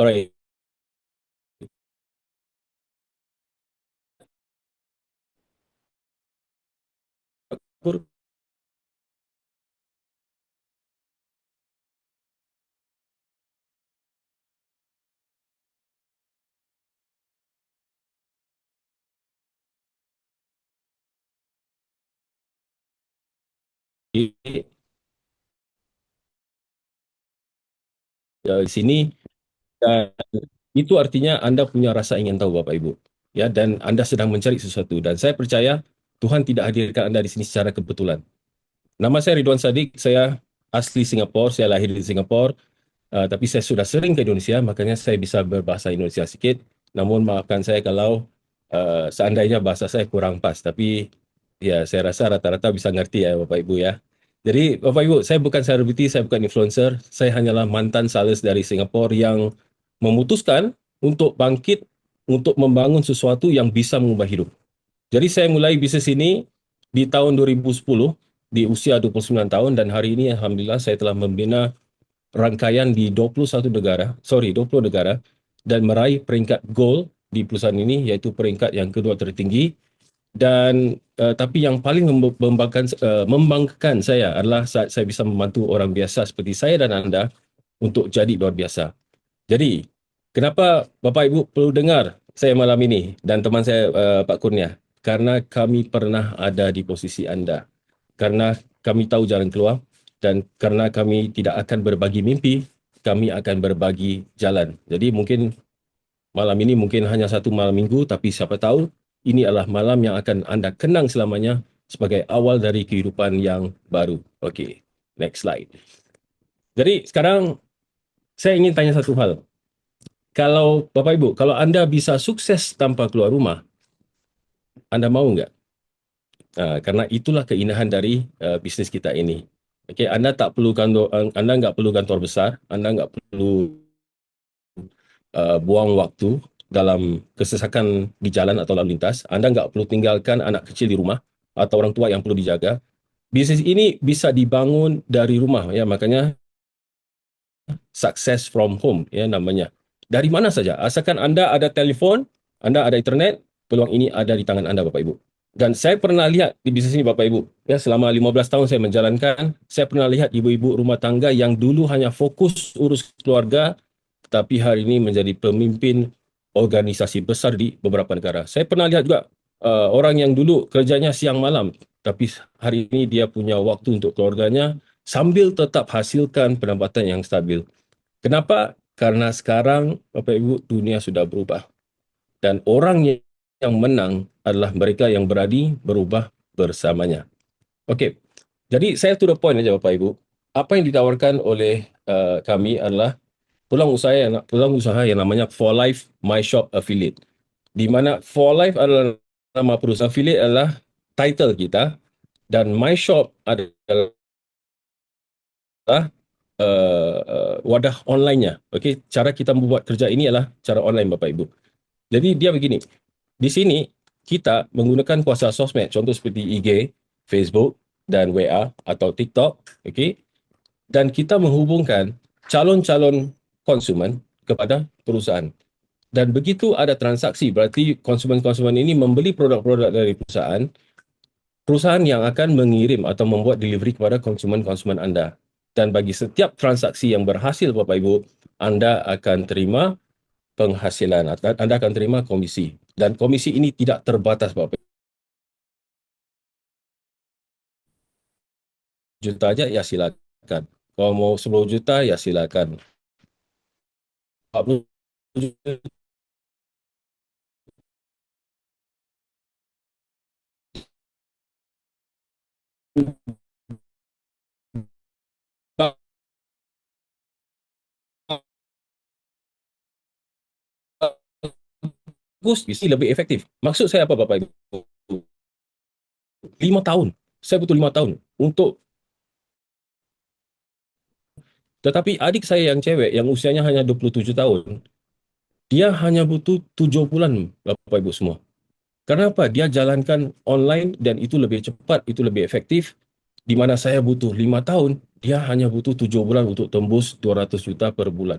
Alright. Pur- di sini, dan itu artinya Anda punya rasa ingin tahu, Bapak Ibu. Ya, dan Anda sedang mencari sesuatu. Dan saya percaya Tuhan tidak hadirkan Anda di sini secara kebetulan. Nama saya Ridwan Sadiq, saya asli Singapura, saya lahir di Singapura, tapi saya sudah sering ke Indonesia, makanya saya bisa berbahasa Indonesia sedikit. Namun maafkan saya kalau seandainya bahasa saya kurang pas, tapi ya saya rasa rata-rata bisa ngerti ya Bapak Ibu ya. Jadi Bapak Ibu, saya bukan selebriti, saya bukan influencer, saya hanyalah mantan sales dari Singapura yang memutuskan untuk bangkit, untuk membangun sesuatu yang bisa mengubah hidup. Jadi saya mulai bisnis ini di tahun 2010, di usia 29 tahun, dan hari ini Alhamdulillah saya telah membina rangkaian di 21 negara, 20 negara, dan meraih peringkat gold di perusahaan ini, yaitu peringkat yang kedua tertinggi. Dan tapi yang paling membanggakan saya adalah saat saya bisa membantu orang biasa seperti saya dan anda untuk jadi luar biasa. Jadi, kenapa Bapak Ibu perlu dengar saya malam ini dan teman saya Pak Kurnia? Karena kami pernah ada di posisi Anda. Karena kami tahu jalan keluar dan karena kami tidak akan berbagi mimpi, kami akan berbagi jalan. Jadi mungkin malam ini mungkin hanya satu malam minggu, tapi siapa tahu ini adalah malam yang akan Anda kenang selamanya sebagai awal dari kehidupan yang baru. Okey, next slide. Jadi sekarang saya ingin tanya satu hal. Kalau Bapak Ibu, kalau Anda bisa sukses tanpa keluar rumah, Anda mau nggak? Karena itulah keindahan dari bisnis kita ini. Okey, Anda tak perlu kantor, Anda nggak perlu kantor besar, Anda nggak perlu buang waktu dalam kesesakan di jalan atau lalu lintas. Anda nggak perlu tinggalkan anak kecil di rumah atau orang tua yang perlu dijaga. Bisnis ini bisa dibangun dari rumah, ya, makanya success from home, ya namanya. Dari mana saja, asalkan Anda ada telefon, Anda ada internet, peluang ini ada di tangan Anda, Bapak Ibu. Dan saya pernah lihat di bisnis ini, Bapak Ibu, ya, selama 15 tahun saya menjalankan, saya pernah lihat ibu-ibu rumah tangga yang dulu hanya fokus urus keluarga, tetapi hari ini menjadi pemimpin organisasi besar di beberapa negara. Saya pernah lihat juga orang yang dulu kerjanya siang malam, tapi hari ini dia punya waktu untuk keluarganya sambil tetap hasilkan pendapatan yang stabil. Kenapa? Karena sekarang, Bapak Ibu, dunia sudah berubah. Dan orang yang menang adalah mereka yang berani berubah bersamanya. Okey, jadi saya to the point aja Bapak Ibu. Apa yang ditawarkan oleh kami adalah peluang usaha yang namanya For Life My Shop Affiliate. Di mana For Life adalah nama perusahaan, affiliate adalah title kita, dan My Shop adalah wadah online-nya. Okey, cara kita membuat kerja ini adalah cara online Bapak Ibu. Jadi dia begini. Di sini kita menggunakan kuasa sosmed, contoh seperti IG, Facebook dan WA atau TikTok, okey. Dan kita menghubungkan calon-calon konsumen kepada perusahaan. Dan begitu ada transaksi, berarti konsumen-konsumen ini membeli produk-produk dari perusahaan, perusahaan yang akan mengirim atau membuat delivery kepada konsumen-konsumen Anda. Dan bagi setiap transaksi yang berhasil, Bapak Ibu, Anda akan terima penghasilan, Anda akan terima komisi. Dan komisi ini tidak terbatas, Bapak Ibu. Juta aja, ya silakan. Kalau mau 10 juta, ya silakan. 40 juta, bagus, isi lebih efektif. Maksud saya apa, Bapak Ibu? 5 tahun. Saya butuh 5 tahun untuk. Tetapi adik saya yang cewek, yang usianya hanya 27 tahun, dia hanya butuh 7 bulan, Bapak Ibu semua. Kenapa? Dia jalankan online dan itu lebih cepat, itu lebih efektif. Di mana saya butuh 5 tahun, dia hanya butuh 7 bulan untuk tembus 200 juta per bulan.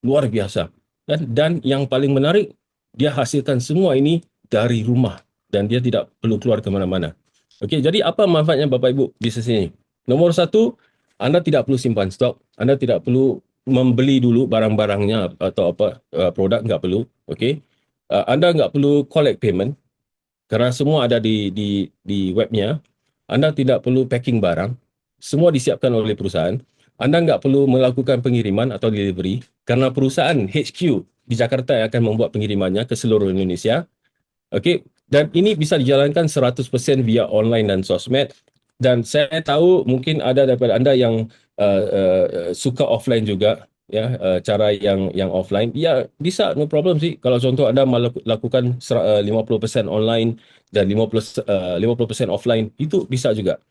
luar biasa. Dan yang paling menarik, dia hasilkan semua ini dari rumah dan dia tidak perlu keluar ke mana-mana. Okey, jadi apa manfaatnya Bapak Ibu bisnes ini? Nomor satu, anda tidak perlu simpan stok, anda tidak perlu membeli dulu barang-barangnya atau apa produk, nggak perlu. Okey, anda nggak perlu collect payment kerana semua ada di webnya. Anda tidak perlu packing barang, semua disiapkan oleh perusahaan. Anda nggak perlu melakukan pengiriman atau delivery kerana perusahaan HQ di Jakarta yang akan membuat pengirimannya ke seluruh Indonesia. Okey, dan ini bisa dijalankan 100% via online dan sosmed. Dan saya tahu mungkin ada daripada anda yang suka offline juga, ya, cara yang offline. Ya, bisa, no problem sih. Kalau contoh anda melakukan 50% online dan 50% offline, itu bisa juga.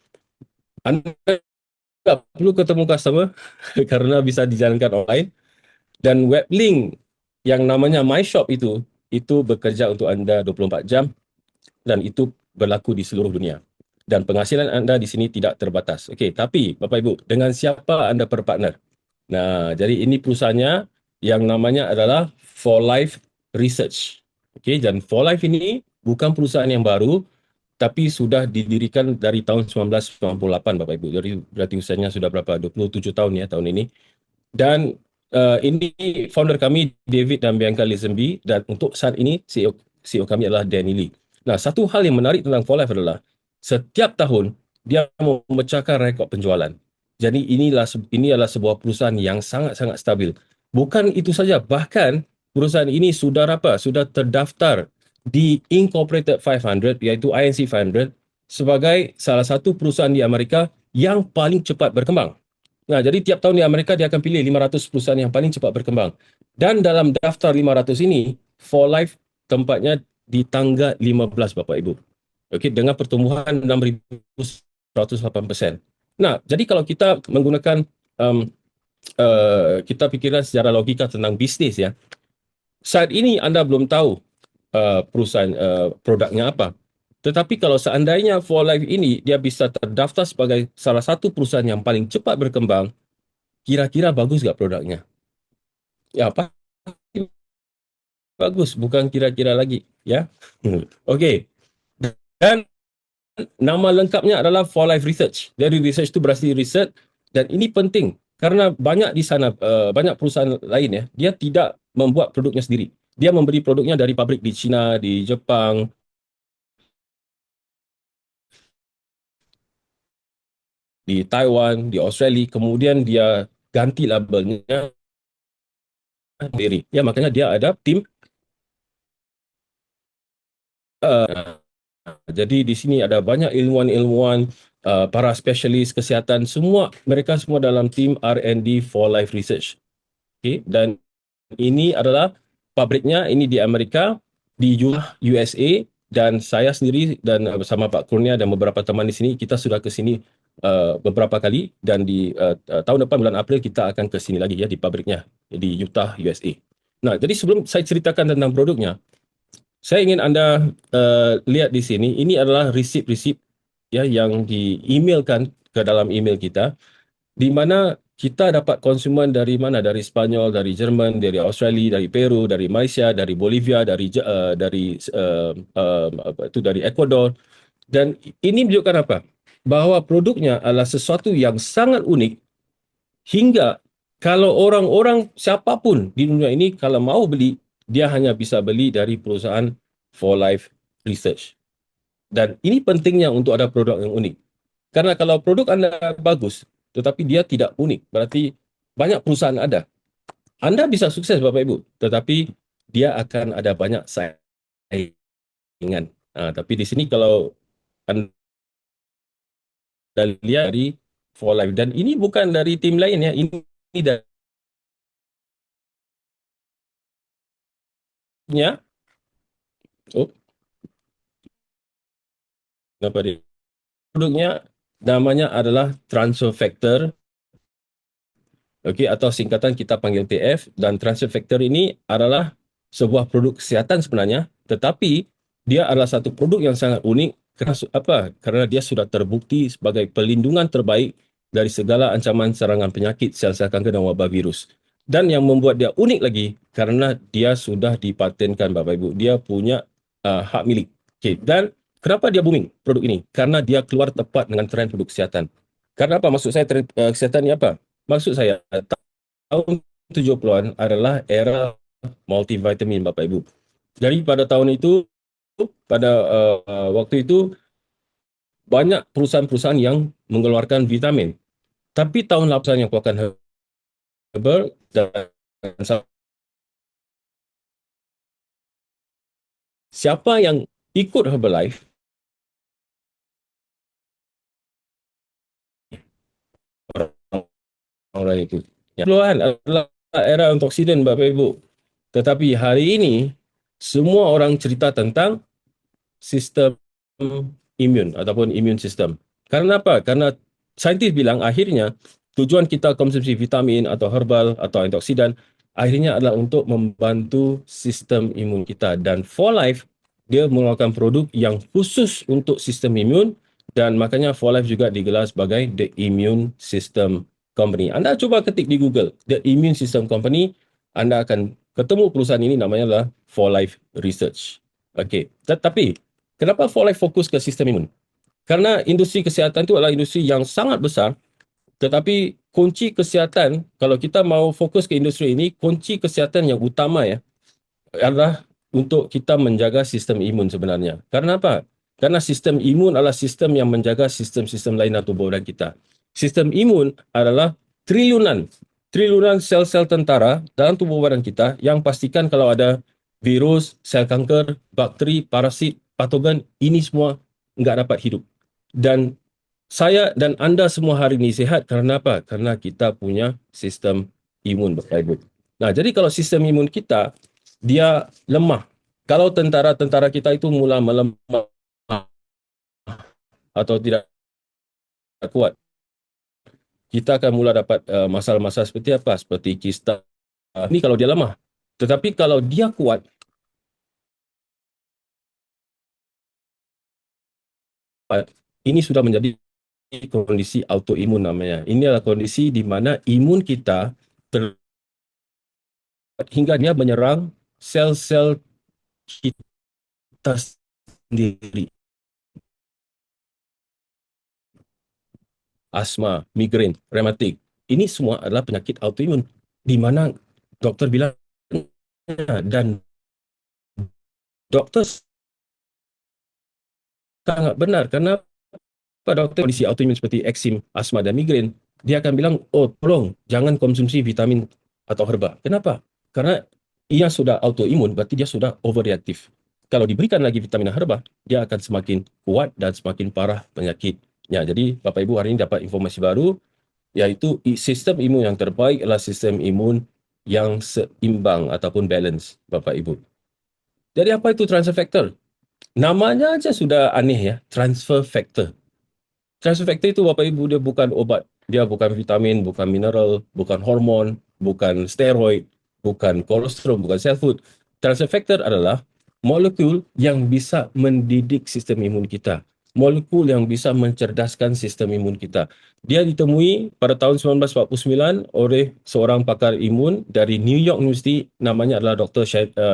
Anda tak perlu ketemu customer karena bisa dijalankan online. Dan web link yang namanya My Shop itu bekerja untuk anda 24 jam dan itu berlaku di seluruh dunia. Dan penghasilan anda di sini tidak terbatas. Okey, tapi Bapak Ibu, dengan siapa anda berpartner? Nah, jadi ini perusahaannya yang namanya adalah For Life Research. Okey, dan For Life ini bukan perusahaan yang baru, tapi sudah didirikan dari tahun 1998, Bapak Ibu. Jadi berarti usianya sudah berapa? 27 tahun ya tahun ini. Dan ini founder kami David dan Bianca Lisenby, dan untuk saat ini CEO kami adalah Danny Lee. Nah, satu hal yang menarik tentang For Life adalah setiap tahun dia memecahkan rekod penjualan. Jadi ini adalah sebuah perusahaan yang sangat-sangat stabil. Bukan itu saja, bahkan perusahaan ini sudah apa? Sudah terdaftar di Incorporated 500, iaitu INC 500, sebagai salah satu perusahaan di Amerika yang paling cepat berkembang. Nah, jadi tiap tahun di Amerika dia akan pilih 500 perusahaan yang paling cepat berkembang. Dan dalam daftar 500 ini, For Life tempatnya di tangga 15, Bapak Ibu. Okey, dengan pertumbuhan 6,108%. Nah, jadi kalau kita menggunakan kita fikirkan secara logika tentang bisnis ya. Saat ini anda belum tahu perusahaan produknya apa. Tetapi kalau seandainya For Life ini dia bisa terdaftar sebagai salah satu perusahaan yang paling cepat berkembang, kira-kira bagus nggak produknya? Ya, pasti bagus, bukan kira-kira lagi, ya. Okey. Dan nama lengkapnya adalah For Life Research. Dari research itu berarti research, dan ini penting karena banyak di sana banyak perusahaan lain ya, dia tidak membuat produknya sendiri. Dia membeli produknya dari pabrik di China, di Jepang, di Taiwan, di Australia, kemudian dia ganti labelnya sendiri. Ya, makanya dia ada tim. uh, Jadi di sini ada banyak ilmuwan-ilmuwan, para spesialis kesihatan, mereka semua dalam tim R&D For Life Research. Okay? Dan ini adalah pabriknya, ini di Amerika, di USA, dan saya sendiri dan bersama Pak Kurnia dan beberapa teman di sini, kita sudah ke sini beberapa kali, dan di tahun depan bulan April kita akan ke sini lagi ya, di pabriknya di Utah, USA. Nah, jadi sebelum saya ceritakan tentang produknya, saya ingin anda lihat di sini, ini adalah resip-resip ya yang di-emailkan ke dalam email kita, di mana kita dapat konsumen dari mana? Dari Spanyol, dari Jerman, dari Australia, dari Peru, dari Malaysia, dari Bolivia, dari Ecuador. Dan ini menunjukkan apa? Bahawa produknya adalah sesuatu yang sangat unik, hingga kalau orang-orang siapapun di dunia ini kalau mau beli, dia hanya bisa beli dari perusahaan For Life Research. Dan ini pentingnya untuk ada produk yang unik. Karena kalau produk anda bagus, tetapi dia tidak unik, berarti banyak perusahaan ada. Anda bisa sukses Bapak Ibu, tetapi dia akan ada banyak saingan. Tapi di sini kalau anda lihat dari For Life, dan ini bukan dari tim lain ya, ini darinya. Oh, kenapa dia? Produknya namanya adalah transfer factor, okey, atau singkatan kita panggil TF. Dan transfer factor ini adalah sebuah produk kesihatan sebenarnya, tetapi dia adalah satu produk yang sangat unik kerana apa? Kerana dia sudah terbukti sebagai pelindungan terbaik dari segala ancaman serangan penyakit, sel-sel kanker dan wabak virus. Dan yang membuat dia unik lagi, karena dia sudah dipatenkan, Bapak Ibu. Dia punya hak milik. Okay. Dan kenapa dia booming produk ini? Karena dia keluar tepat dengan trend produk kesihatan. Karena apa? Maksud saya trend kesihatan ni apa? Maksud saya, tahun 70-an adalah era multivitamin, Bapak Ibu. Jadi pada tahun itu, pada waktu itu, banyak perusahaan-perusahaan yang mengeluarkan vitamin. Tapi tahun 80-an yang keluarkan herbal dan siapa yang ikut Herbalife, orang itu. Ya. Keluhan adalah era antioksidan, Bapak Ibu. Tetapi hari ini, semua orang cerita tentang sistem imun ataupun imun sistem. Karena apa? Karena saintis bilang akhirnya tujuan kita konsumsi vitamin atau herbal atau antioksidan akhirnya adalah untuk membantu sistem imun kita. Dan For Life, dia mengeluarkan produk yang khusus untuk sistem imun dan makanya For Life juga digelar sebagai The Immune System Company. Anda cuba ketik di Google, The Immune System Company, Anda akan ketemu perusahaan ini namanya adalah For Life Research. Okey, tetapi kenapa For Life fokus ke sistem imun? Karena industri kesihatan itu adalah industri yang sangat besar, tetapi kunci kesihatan, kalau kita mau fokus ke industri ini, kunci kesihatan yang utama adalah untuk kita menjaga sistem imun sebenarnya. Karena apa? Karena sistem imun adalah sistem yang menjaga sistem-sistem lain dalam tubuh badan kita. Sistem imun adalah triliunan sel-sel tentara dalam tubuh badan kita yang pastikan kalau ada virus, sel kanker, bakteri, parasit, patogen, ini semua enggak dapat hidup. Dan saya dan anda semua hari ini sihat kerana apa? Kerana kita punya sistem imun, Bapak Ibu. Nah, jadi kalau sistem imun kita dia lemah. Kalau tentara-tentara kita itu mula melemah atau tidak kuat, kita akan mula dapat masalah-masalah seperti apa? Seperti kista. Ini kalau dia lemah. Tetapi kalau dia kuat, ini sudah menjadi kondisi autoimun namanya. Ini adalah kondisi di mana imun kita hingga dia menyerang sel-sel kita sendiri. Asma, migrain, rematik. Ini semua adalah penyakit autoimun di mana doktor bilang dan doktor sangat benar karena pada doktor kondisi autoimun seperti eksim, asma dan migrain, dia akan bilang, oh tolong jangan konsumsi vitamin atau herba. Kenapa? Karena ia sudah autoimun, berarti dia sudah overreaktif. Kalau diberikan lagi vitamin dan herba, dia akan semakin kuat dan semakin parah penyakitnya. Jadi Bapak Ibu hari ini dapat informasi baru, iaitu sistem imun yang terbaik adalah sistem imun yang seimbang ataupun balance, Bapak Ibu. Jadi apa itu transfer factor? Namanya aja sudah aneh ya, transfer factor. Transfer factor itu Bapak Ibu dia bukan obat, dia bukan vitamin, bukan mineral, bukan hormon, bukan steroid, bukan kolesterol, bukan cell food. Transfer factor adalah molekul yang bisa mendidik sistem imun kita. Molekul yang bisa mencerdaskan sistem imun kita. Dia ditemui pada tahun 1949 oleh seorang pakar imun dari New York University, namanya adalah Dr.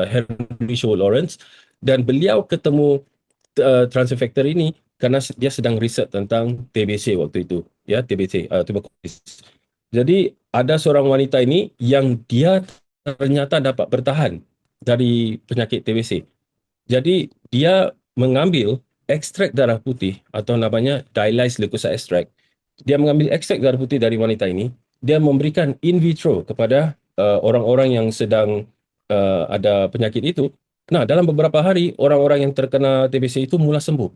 Henry Shaw Lawrence, dan beliau ketemu transfer factor ini kerana dia sedang riset tentang TBC waktu itu, ya TBC, tuberculosis. Jadi ada seorang wanita ini yang dia ternyata dapat bertahan dari penyakit TBC. Jadi dia mengambil ekstrak darah putih atau namanya dialyzed leukocyte extract. Dia mengambil ekstrak darah putih dari wanita ini, dia memberikan in vitro kepada orang-orang yang sedang ada penyakit itu. Nah, dalam beberapa hari orang-orang yang terkena TBC itu mula sembuh.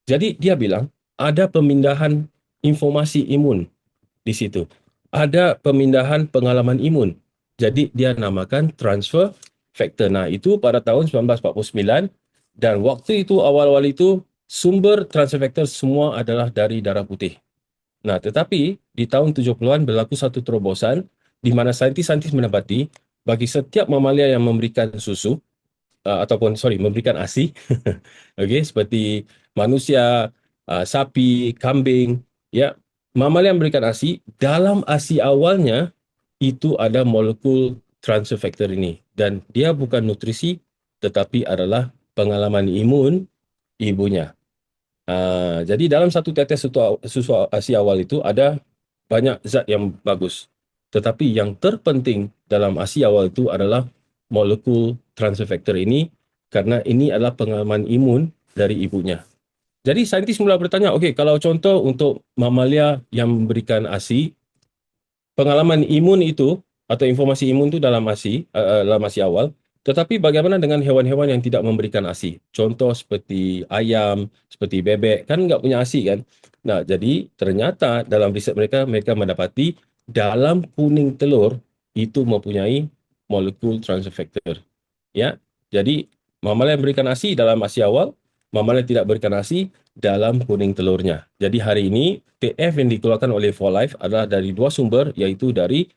Jadi dia bilang ada pemindahan informasi imun di situ. Ada pemindahan pengalaman imun. Jadi dia namakan transfer factor. Nah, itu pada tahun 1949 dan waktu itu awal-awal itu sumber transfer factor semua adalah dari darah putih. Nah, tetapi di tahun 70-an berlaku satu terobosan di mana saintis-saintis mendapati bagi setiap mamalia yang memberikan susu memberikan ASI, okey, seperti manusia, sapi, kambing, ya, mamalia yang memberikan ASI, dalam ASI awalnya itu ada molekul transfer factor ini. Dan dia bukan nutrisi, tetapi adalah pengalaman imun ibunya. Jadi dalam satu tetes susu ASI awal itu ada banyak zat yang bagus. Tetapi yang terpenting dalam ASI awal itu adalah molekul transfer factor ini, karena ini adalah pengalaman imun dari ibunya. Jadi saintis mula bertanya, okey, kalau contoh untuk mamalia yang memberikan ASI, pengalaman imun itu atau informasi imun itu dalam ASI awal, tetapi bagaimana dengan hewan-hewan yang tidak memberikan ASI? Contoh seperti ayam, seperti bebek, kan nggak punya ASI kan? Nah, jadi ternyata dalam riset mereka, mereka mendapati dalam kuning telur itu mempunyai molekul transfer factor. Ya, jadi mamalia yang berikan ASI dalam ASI awal, mamalia yang tidak berikan ASI dalam kuning telurnya. Jadi hari ini TF yang dikeluarkan oleh 4Life adalah dari dua sumber, iaitu dari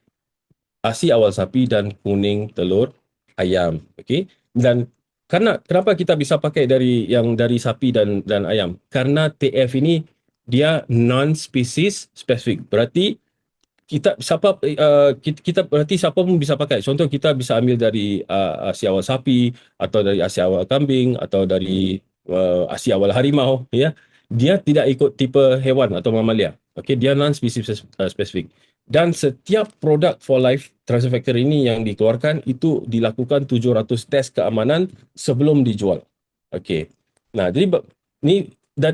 ASI awal sapi dan kuning telur ayam. Okey. Dan kenapa kita bisa pakai dari sapi dan ayam? Karena TF ini dia non-species specific. Berarti berarti siapa pun bisa pakai. Contoh, kita bisa ambil dari ASI awal sapi, atau dari ASI awal kambing, atau dari ASI awal harimau, ya. Dia tidak ikut tipe hewan atau mamalia. Okey, dia non-species specific. Dan setiap produk for life transfer factor ini yang dikeluarkan itu dilakukan 700 tes keamanan sebelum dijual. Okey. Nah, jadi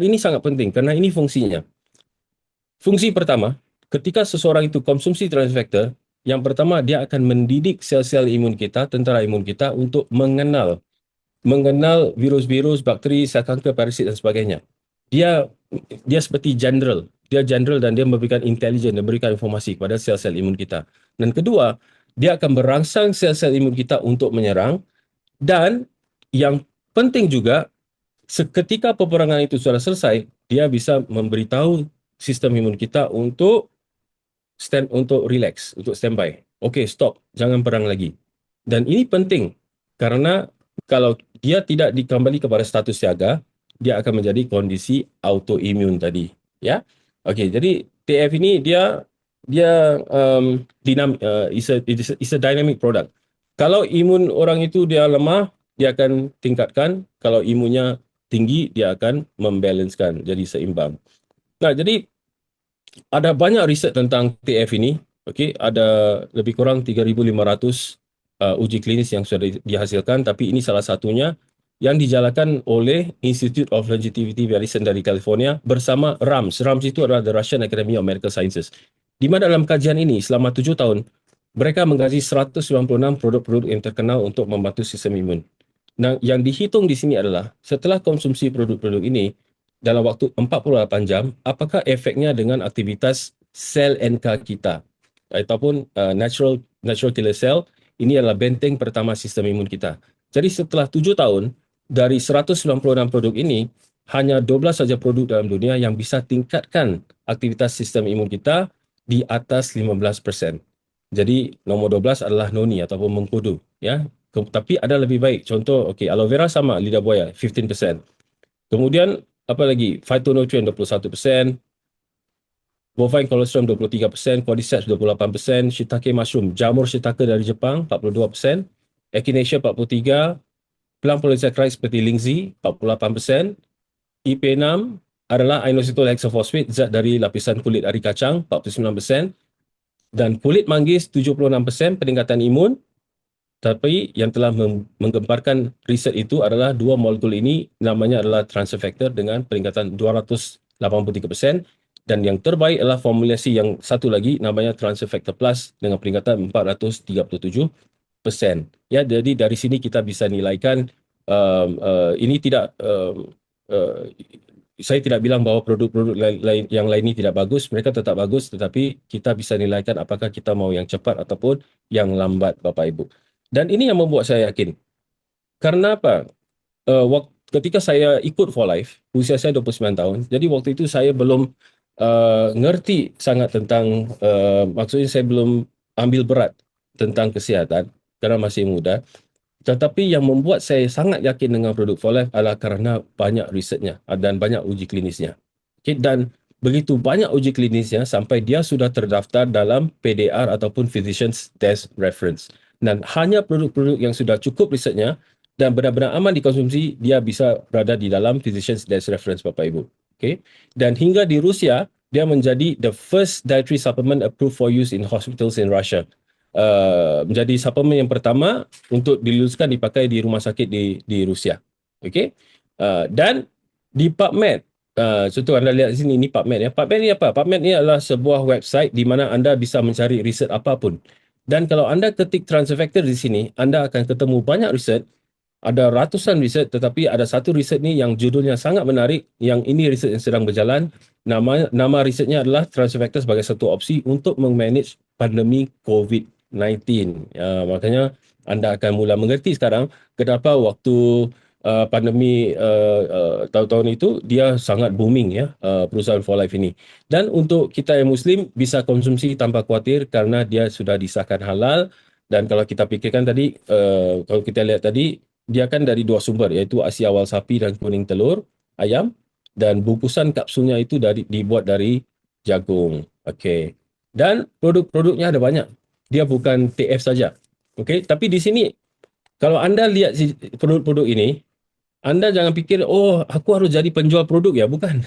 ini sangat penting kerana ini fungsinya. Fungsi pertama, ketika seseorang itu konsumsi transfer factor, yang pertama dia akan mendidik sel-sel imun kita, tentera imun kita untuk mengenal virus-virus, bakteri, sel kanker, parasit dan sebagainya. Dia dia seperti general. Dia general dan dia memberikan intelijen, dia memberikan informasi kepada sel-sel imun kita. Dan kedua, dia akan merangsang sel-sel imun kita untuk menyerang, dan yang penting juga, seketika peperangan itu sudah selesai, dia bisa memberitahu sistem imun kita untuk relax, untuk standby. Okey, stop, jangan perang lagi. Dan ini penting kerana kalau dia tidak dikembali kepada status siaga, dia akan menjadi kondisi autoimun tadi, ya. Okey, jadi TF ini dia is a dynamic product. Kalau imun orang itu dia lemah, dia akan tingkatkan. Kalau imunnya tinggi, dia akan membalancekan, jadi seimbang. Nah, jadi ada banyak riset tentang TF ini. Okey, ada lebih kurang 3,500 uji klinis yang sudah dihasilkan, tapi ini salah satunya yang dijalankan oleh Institute of Longevity Medicine dari California bersama RAMS. RAMS itu adalah The Russian Academy of Medical Sciences. Di mana dalam kajian ini selama 7 tahun, mereka mengkaji 196 produk-produk yang terkenal untuk membantu sistem imun. Nah, yang dihitung di sini adalah setelah konsumsi produk-produk ini dalam waktu 48 jam, apakah efeknya dengan aktivitas sel NK kita ataupun natural killer cell. Ini adalah benteng pertama sistem imun kita. Jadi setelah 7 tahun, dari 196 produk ini, hanya 12 saja produk dalam dunia yang bisa tingkatkan aktivitas sistem imun kita di atas 15%. Jadi nomor 12 adalah noni ataupun mengkudu, ya. Tapi ada lebih baik. Contoh, okey, aloe vera sama lidah buaya 15%. Kemudian apa lagi? Phytonutrient 21%, bovine colostrum 23%, cordyceps 28%, shiitake mushroom, jamur shiitake dari Jepang 42%, echinacea 43%, plant polysaccharide seperti lingzi 48%, IP6 adalah inositol hexaphosphate, zat dari lapisan kulit ari kacang 49%, dan kulit manggis 76% peningkatan imun. Tapi yang telah menggemparkan riset itu adalah dua molekul ini, namanya adalah transfer factor dengan peningkatan 283%, dan yang terbaik adalah formulasi yang satu lagi namanya transfer factor plus dengan peningkatan 437%. Ya, jadi dari sini kita bisa nilaikan ini tidak saya tidak bilang bahawa produk-produk yang lain ini tidak bagus, mereka tetap bagus, tetapi kita bisa nilaikan apakah kita mau yang cepat ataupun yang lambat, Bapak Ibu. Dan ini yang membuat saya yakin. Karena apa? Ketika saya ikut For Life, usia saya 29 tahun, jadi waktu itu saya belum ngerti sangat tentang, maksudnya saya belum ambil berat tentang kesihatan kerana masih muda. Tetapi yang membuat saya sangat yakin dengan produk For Life adalah kerana banyak risetnya dan banyak uji klinisnya. Okay, dan begitu banyak uji klinisnya sampai dia sudah terdaftar dalam PDR ataupun Physicians Desk Reference. Dan hanya produk-produk yang sudah cukup risetnya dan benar-benar aman dikonsumsi, dia bisa berada di dalam Physicians Desk Reference, Bapak Ibu. Okay? Dan hingga di Rusia, dia menjadi the first dietary supplement approved for use in hospitals in Russia. Menjadi suplemen yang pertama untuk diluluskan dipakai di rumah sakit di Rusia. Okay? Dan di PubMed, contoh anda lihat di sini, ini PubMed ya. PubMed ni apa? PubMed ni adalah sebuah website di mana anda bisa mencari riset apapun. Dan kalau anda ketik transfer factor di sini, anda akan ketemu banyak riset. Ada ratusan riset, tetapi ada satu riset ni yang judulnya sangat menarik, yang ini riset yang sedang berjalan. Nama risetnya adalah transfer factor sebagai satu opsi untuk memanage pandemi COVID-19. Makanya anda akan mula mengerti sekarang kenapa waktu pandemi tahun-tahun itu dia sangat booming ya, perusahaan For Life ini. Dan untuk kita yang Muslim bisa konsumsi tanpa khawatir kerana dia sudah disahkan halal. Dan kalau kita fikirkan tadi, kalau kita lihat tadi, dia kan dari dua sumber, iaitu asi awal sapi dan kuning telur ayam, dan bungkusan kapsulnya itu dibuat dari jagung. Okey. Dan produk-produknya ada banyak. Dia bukan TF saja. Okey, tapi di sini kalau anda lihat produk-produk ini, anda jangan fikir, oh, aku harus jadi penjual produk ya, bukan.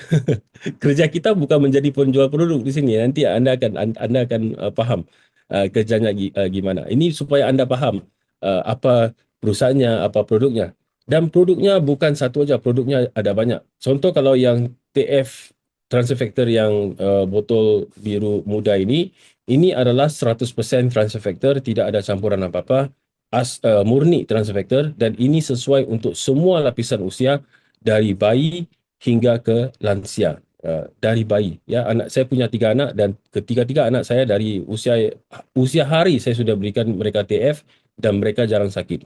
Kerja kita bukan menjadi penjual produk di sini. Nanti anda akan faham kerjanya gimana. Ini supaya anda faham apa perusahaannya, apa produknya. Dan produknya bukan satu aja, produknya ada banyak. Contoh kalau yang TF transfer factor yang botol biru muda ini adalah 100% transfer factor, tidak ada campuran apa-apa, murni transfer factor, dan ini sesuai untuk semua lapisan usia dari bayi hingga ke lansia. Dari bayi ya, anak saya punya 3 anak dan ketiga-tiga anak saya dari usia hari saya sudah berikan mereka TF dan mereka jarang sakit.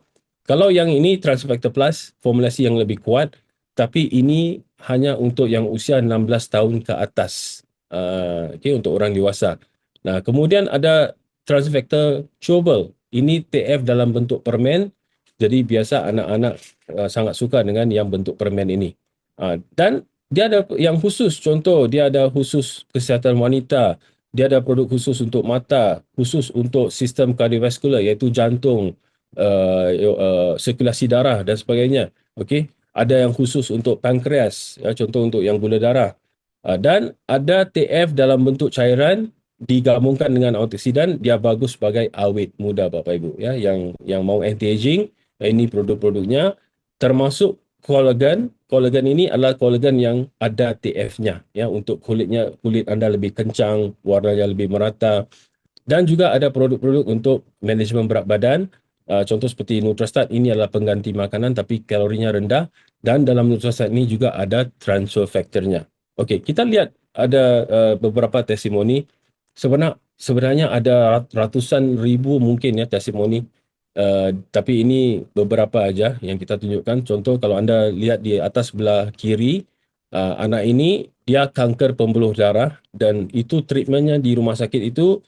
Kalau yang ini transfer factor plus, formulasi yang lebih kuat, tapi ini hanya untuk yang usia 16 tahun ke atas. Okay, untuk orang dewasa. Nah, kemudian ada transfer factor chewable. Ini TF dalam bentuk permen. Jadi biasa anak-anak sangat suka dengan yang bentuk permen ini. Dan dia ada yang khusus, contoh dia ada khusus kesihatan wanita, dia ada produk khusus untuk mata, khusus untuk sistem kardiovaskular iaitu jantung, sirkulasi darah dan sebagainya. Okey, ada yang khusus untuk pankreas, ya, contoh untuk yang gula darah. Dan ada TF dalam bentuk cairan digabungkan dengan antioksidan, dia bagus sebagai awet muda, Bapak Ibu ya, yang mau anti aging. Ini produk-produknya, termasuk kolagen. Kolagen ini adalah kolagen yang ada TF-nya ya, untuk kulit anda lebih kencang, warnanya lebih merata. Dan juga ada produk-produk untuk manajemen berat badan. Contoh seperti Nutrastat, ini adalah pengganti makanan tapi kalorinya rendah, dan dalam Nutrastat ini juga ada transfer factor-nya. Okey, kita lihat ada beberapa testimoni. Sebenarnya ada ratusan ribu mungkin ya testimoni. Tapi ini beberapa aja yang kita tunjukkan. Contoh kalau anda lihat di atas sebelah kiri, anak ini dia kanker pembuluh darah dan itu treatmentnya di rumah sakit itu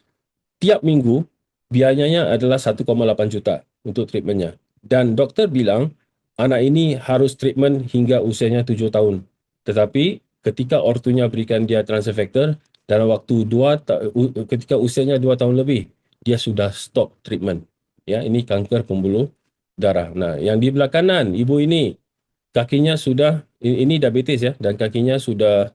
tiap minggu biayanya adalah 1,8 juta untuk treatmentnya. Dan doktor bilang anak ini harus treatment hingga usianya 7 tahun. Tetapi ketika ortunya berikan dia transfer factor, dalam waktu ketika usianya 2 tahun lebih, dia sudah stop treatment. Ya, ini kanker pembuluh darah. Nah, yang di belah kanan, ibu ini kakinya sudah, ini diabetes ya, dan kakinya sudah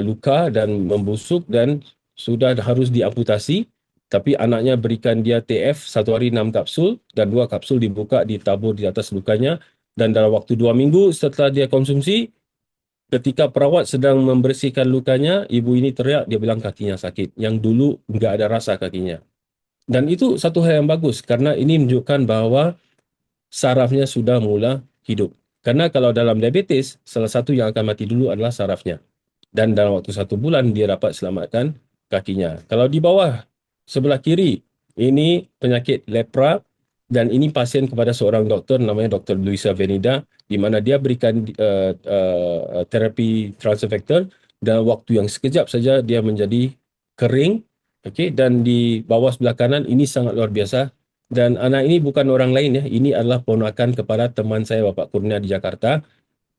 luka dan membusuk dan sudah harus diamputasi. Tapi anaknya berikan dia TF 1 hari 6 kapsul dan 2 kapsul dibuka ditabur di atas lukanya, dan dalam waktu 2 minggu setelah dia konsumsi, ketika perawat sedang membersihkan lukanya, ibu ini teriak, dia bilang kakinya sakit, yang dulu enggak ada rasa kakinya. Dan itu satu hal yang bagus karena ini menunjukkan bahawa sarafnya sudah mula hidup. Karena kalau dalam diabetes, salah satu yang akan mati dulu adalah sarafnya. Dan dalam waktu 1 bulan dia dapat selamatkan kakinya. Kalau di bawah sebelah kiri, ini penyakit lepra, dan ini pasien kepada seorang doktor namanya Dr. Luisa Venida, di mana dia berikan terapi transfer factor, dan waktu yang sekejap saja dia menjadi kering. Okey, dan di bawah sebelah kanan ini sangat luar biasa. Dan anak ini bukan orang lain ya, ini adalah ponakan kepada teman saya, Bapak Kurnia di Jakarta.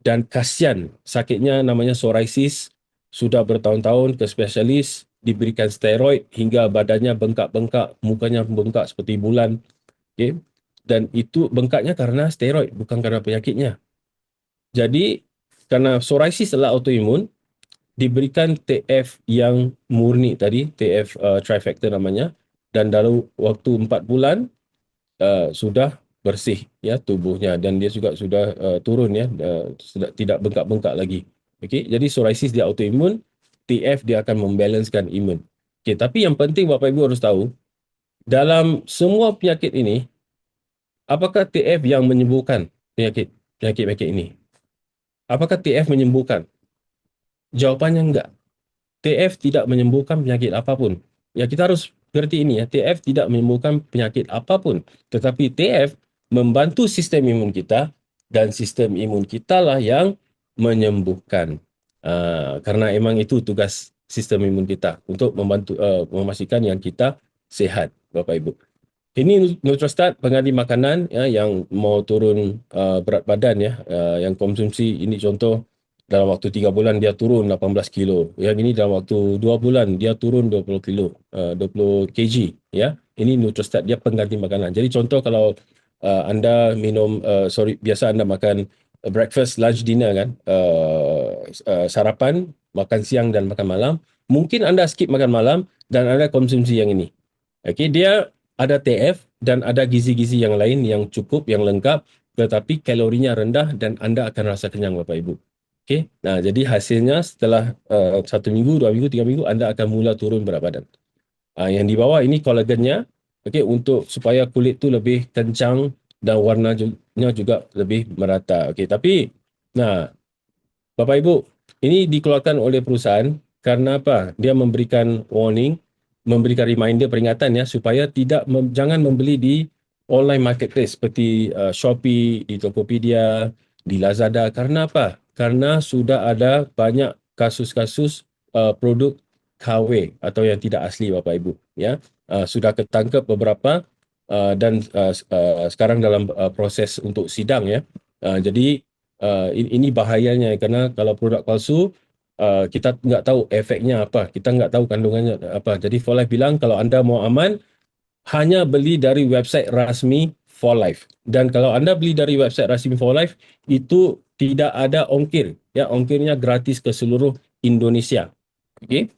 Dan kasihan, sakitnya namanya psoriasis. sudah bertahun-tahun ke spesialis, diberikan steroid hingga badannya bengkak-bengkak, mukanya bengkak seperti bulan. Okay? Dan itu bengkaknya karena steroid, bukan karena penyakitnya. Jadi, karena psoriasis adalah autoimun, diberikan TF yang murni tadi, TF trifactor namanya, dan dalam waktu 4 bulan sudah bersih ya tubuhnya dan dia juga sudah turun ya, sudah tidak bengkak-bengkak lagi. Okey, jadi psoriasis dia autoimun, TF dia akan membalancekan imun. Okey, tapi yang penting Bapak Ibu harus tahu, dalam semua penyakit ini, apakah TF yang menyembuhkan penyakit-penyakit ini? Apakah TF menyembuhkan? Jawapannya enggak. TF tidak menyembuhkan penyakit apapun. Ya, kita harus mengerti ini ya. TF tidak menyembuhkan penyakit apapun. Tetapi TF membantu sistem imun kita dan sistem imun kita lah yang menyembuhkan. Karena emang itu tugas sistem imun kita untuk membantu memastikan yang kita sehat, Bapak Ibu. Ini Nutrostat pengganti makanan ya, yang mau turun berat badan ya, yang konsumsi ini contoh dalam waktu 3 bulan dia turun 18 kilo. Yang ini dalam waktu 2 bulan dia turun 20 kilo, 20 kg ya. Ini Nutrostat dia pengganti makanan. Jadi contoh kalau anda minum biasa anda makan breakfast, lunch, dinner kan, sarapan, makan siang dan makan malam, mungkin anda skip makan malam dan anda konsumsi yang ini. Okey, dia ada TF dan ada gizi-gizi yang lain yang cukup, yang lengkap, tetapi kalorinya rendah dan anda akan rasa kenyang, Bapak Ibu. Okey, nah jadi hasilnya setelah 1 minggu, 2 minggu, 3 minggu, anda akan mula turun berat badan. Yang di bawah ini kolagennya, okey, untuk supaya kulit tu lebih kencang dan warnanya juga lebih merata. Okey, tapi nah Bapak Ibu, ini dikeluarkan oleh perusahaan karena apa? Dia memberikan warning, memberikan reminder peringatan ya supaya jangan membeli di online marketplace seperti Shopee, di Tokopedia, di Lazada. Karena apa? Karena sudah ada banyak kasus-kasus produk KW atau yang tidak asli Bapak Ibu ya. Sudah ketangkep beberapa dan sekarang dalam proses untuk sidang ya. Jadi ini bahayanya karena kalau produk palsu kita nggak tahu efeknya apa, kita nggak tahu kandungannya apa. Jadi For Life bilang kalau anda mau aman, hanya beli dari website rasmi For Life. Dan kalau anda beli dari website rasmi For Life, itu tidak ada ongkir. Ya, ongkirnya gratis ke seluruh Indonesia. Okey.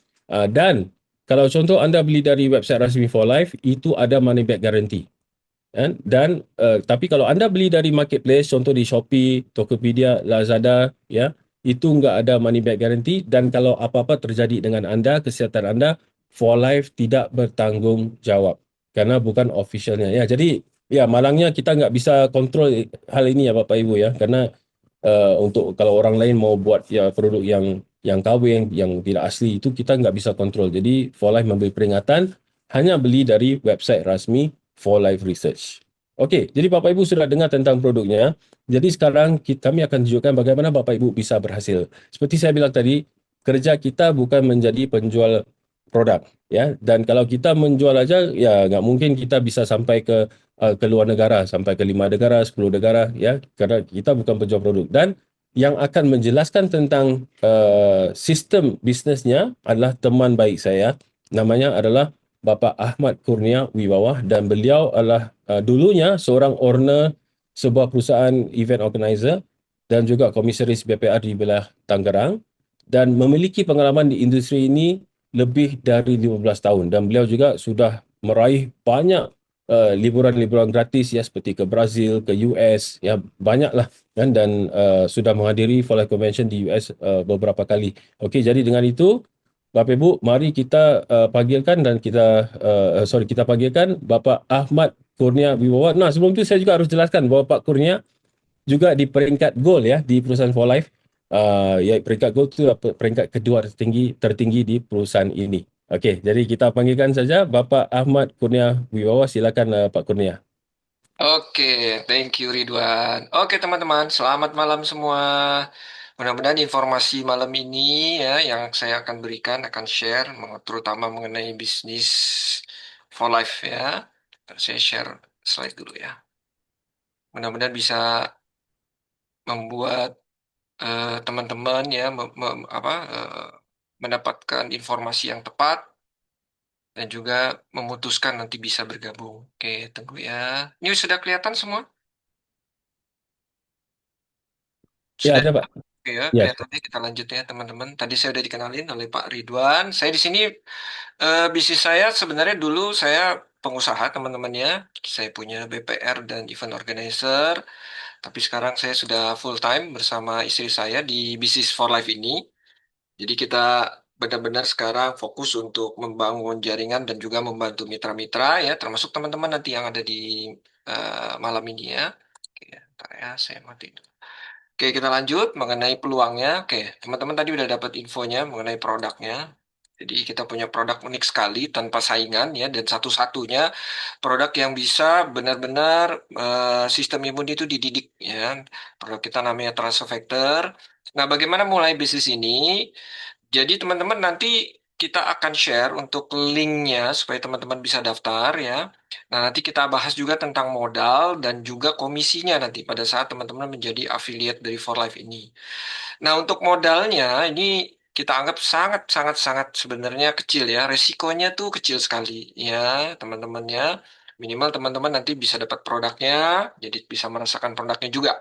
Dan kalau contoh anda beli dari website rasmi For Life, itu ada money back guarantee. Kan? Dan tapi kalau anda beli dari marketplace, contoh di Shopee, Tokopedia, Lazada, ya, itu enggak ada money back guarantee dan kalau apa-apa terjadi dengan anda, kesihatan anda, For Life tidak bertanggungjawab karena bukan officialnya. Ya, jadi ya malangnya kita nggak bisa kontrol hal ini ya Bapak Ibu ya, karena untuk kalau orang lain mau buat ya produk yang KW yang tidak asli itu kita nggak bisa kontrol. Jadi For Life memberi peringatan hanya beli dari website rasmi For Life Research. Okey, jadi Bapak Ibu sudah dengar tentang produknya. Jadi sekarang kami akan tunjukkan bagaimana Bapak Ibu bisa berhasil. Seperti saya bilang tadi, kerja kita bukan menjadi penjual produk ya. Dan kalau kita menjual aja ya nggak mungkin kita bisa sampai ke luar negara, sampai ke 5 negara, 10 negara ya, karena kita bukan penjual produk. Dan yang akan menjelaskan tentang sistem bisnesnya adalah teman baik saya, namanya adalah Bapak Ahmad Kurnia Wibawa dan beliau adalah dulunya seorang owner sebuah perusahaan event organizer dan juga komisaris BPR di wilayah Tangerang dan memiliki pengalaman di industri ini lebih dari 15 tahun dan beliau juga sudah meraih banyak liburan-liburan gratis ya seperti ke Brazil, ke US ya banyaklah kan dan sudah menghadiri For Life Convention di US beberapa kali. Okey, jadi dengan itu Bapak Ibu, mari kita panggilkan dan kita panggilkan Bapak Ahmad Kurnia Wibawa. Nah, sebelum itu saya juga harus jelaskan bahawa Pak Kurnia juga di peringkat gold ya di perusahaan For Life. Ya peringkat gold itu peringkat kedua tertinggi di perusahaan ini. Okey, jadi kita panggilkan saja Bapak Ahmad Kurnia Wibawa. Silakan Pak Kurnia. Oke, thank you Ridwan. Oke teman-teman, selamat malam semua. Mudah-mudahan informasi malam ini ya yang saya akan berikan akan share terutama mengenai bisnis for life ya. Saya share slide dulu ya. Mudah-mudahan bisa membuat teman-teman ya mendapatkan informasi yang tepat, dan juga memutuskan nanti bisa bergabung. Oke, tunggu ya. Ini sudah kelihatan semua? Ya, Sudah. ada Pak. Oke ya, Ya, kelihatannya kita lanjut ya teman-teman. Tadi saya udah dikenalin oleh Pak Ridwan. Saya di sini bisnis saya sebenarnya dulu saya pengusaha teman-temannya. Saya punya BPR dan event organizer. Tapi sekarang saya sudah full time bersama istri saya di bisnis for life ini. Jadi kita benar-benar sekarang fokus untuk membangun jaringan dan juga membantu mitra-mitra ya, termasuk teman-teman nanti yang ada di malam ini ya. Oke, bentar ya, saya mati. Oke, kita lanjut mengenai peluangnya. Oke, teman-teman tadi udah dapat infonya mengenai produknya. Jadi kita punya produk unik sekali tanpa saingan ya, dan satu-satunya produk yang bisa benar-benar sistem imun itu dididik ya. Produk kita namanya Transofactor. Nah, bagaimana mulai bisnis ini? Jadi teman-teman nanti kita akan share untuk linknya supaya teman-teman bisa daftar ya. Nah, nanti kita bahas juga tentang modal dan juga komisinya nanti pada saat teman-teman menjadi affiliate dari For Life ini. Nah, untuk modalnya ini kita anggap sangat sebenarnya kecil ya. Resikonya tuh kecil sekali ya, teman-teman ya. Minimal teman-teman nanti bisa dapat produknya, jadi bisa merasakan produknya juga.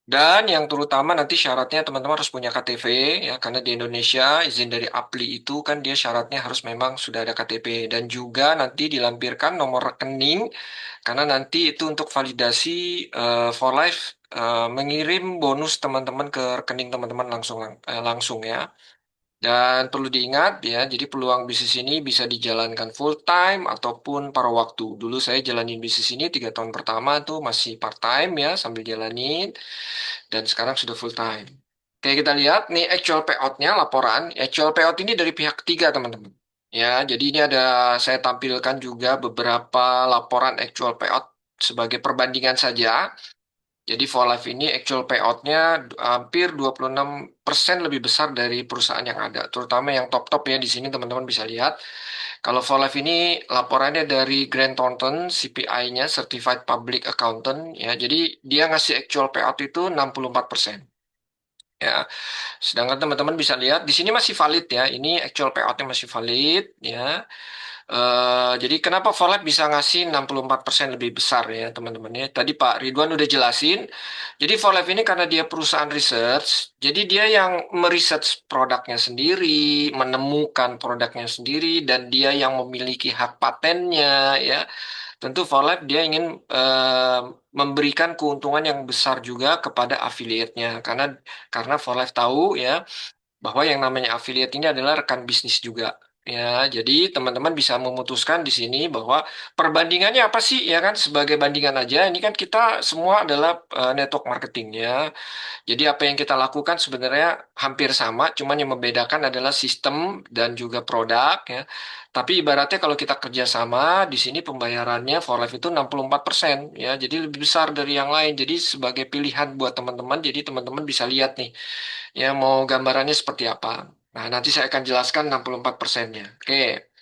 Dan yang terutama nanti syaratnya teman-teman harus punya KTP ya, karena di Indonesia izin dari APLI itu kan dia syaratnya harus memang sudah ada KTP, dan juga nanti dilampirkan nomor rekening karena nanti itu untuk validasi for life, mengirim bonus teman-teman ke rekening teman-teman langsung ya. Dan perlu diingat ya, jadi peluang bisnis ini bisa dijalankan full time ataupun paruh waktu. Dulu saya jalanin bisnis ini 3 tahun pertama tuh masih part time ya sambil jalanin, dan sekarang sudah full time. Kayak kita lihat nih actual payout-nya laporan. Actual payout ini dari pihak ketiga teman-teman. Ya, jadi ini ada saya tampilkan juga beberapa laporan actual payout sebagai perbandingan saja. Jadi for life ini actual payout-nya hampir 26% lebih besar dari perusahaan yang ada. Terutama yang top-top ya di sini teman-teman bisa lihat. Kalau for life ini laporannya dari Grant Thornton, CPI-nya Certified Public Accountant ya. Jadi dia ngasih actual payout itu 64%. Ya, sedangkan teman-teman bisa lihat di sini masih valid ya. Ini actual payout-nya masih valid ya. Jadi kenapa Forlab bisa ngasih 64% lebih besar ya teman-teman ya. Tadi Pak Ridwan udah jelasin. Jadi Forlab ini karena dia perusahaan research, jadi dia yang meresearch produknya sendiri, menemukan produknya sendiri, dan dia yang memiliki hak patennya ya. Tentu Forlab dia ingin memberikan keuntungan yang besar juga kepada afiliatnya, karena Forlab tahu ya bahwa yang namanya affiliate ini adalah rekan bisnis juga. Ya, jadi teman-teman bisa memutuskan di sini bahwa perbandingannya apa sih ya kan, sebagai bandingan aja. Ini kan kita semua adalah network marketing ya. Jadi apa yang kita lakukan sebenarnya hampir sama, cuman yang membedakan adalah sistem dan juga produk ya. Tapi ibaratnya kalau kita kerjasama, di sini pembayarannya for life itu 64% ya. Jadi lebih besar dari yang lain. Jadi sebagai pilihan buat teman-teman, jadi teman-teman bisa lihat nih ya mau gambarannya seperti apa. Nah, nanti saya akan jelaskan 64%-nya. Oke.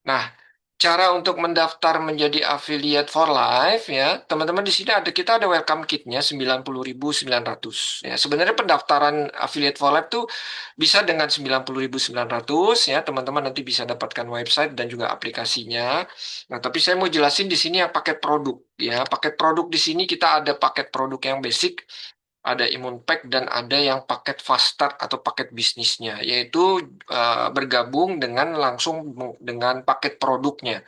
Nah, cara untuk mendaftar menjadi affiliate for life ya, teman-teman di sini kita ada welcome kit-nya 90.900 ya. Sebenarnya pendaftaran affiliate for life tuh bisa dengan 90.900 ya. Teman-teman nanti bisa dapatkan website dan juga aplikasinya. Nah, tapi saya mau jelasin di sini yang paket produk ya. Paket produk di sini kita ada paket produk yang basic, ada Imun Pack, dan ada yang paket Fast Start atau paket bisnisnya, yaitu bergabung dengan langsung dengan paket produknya.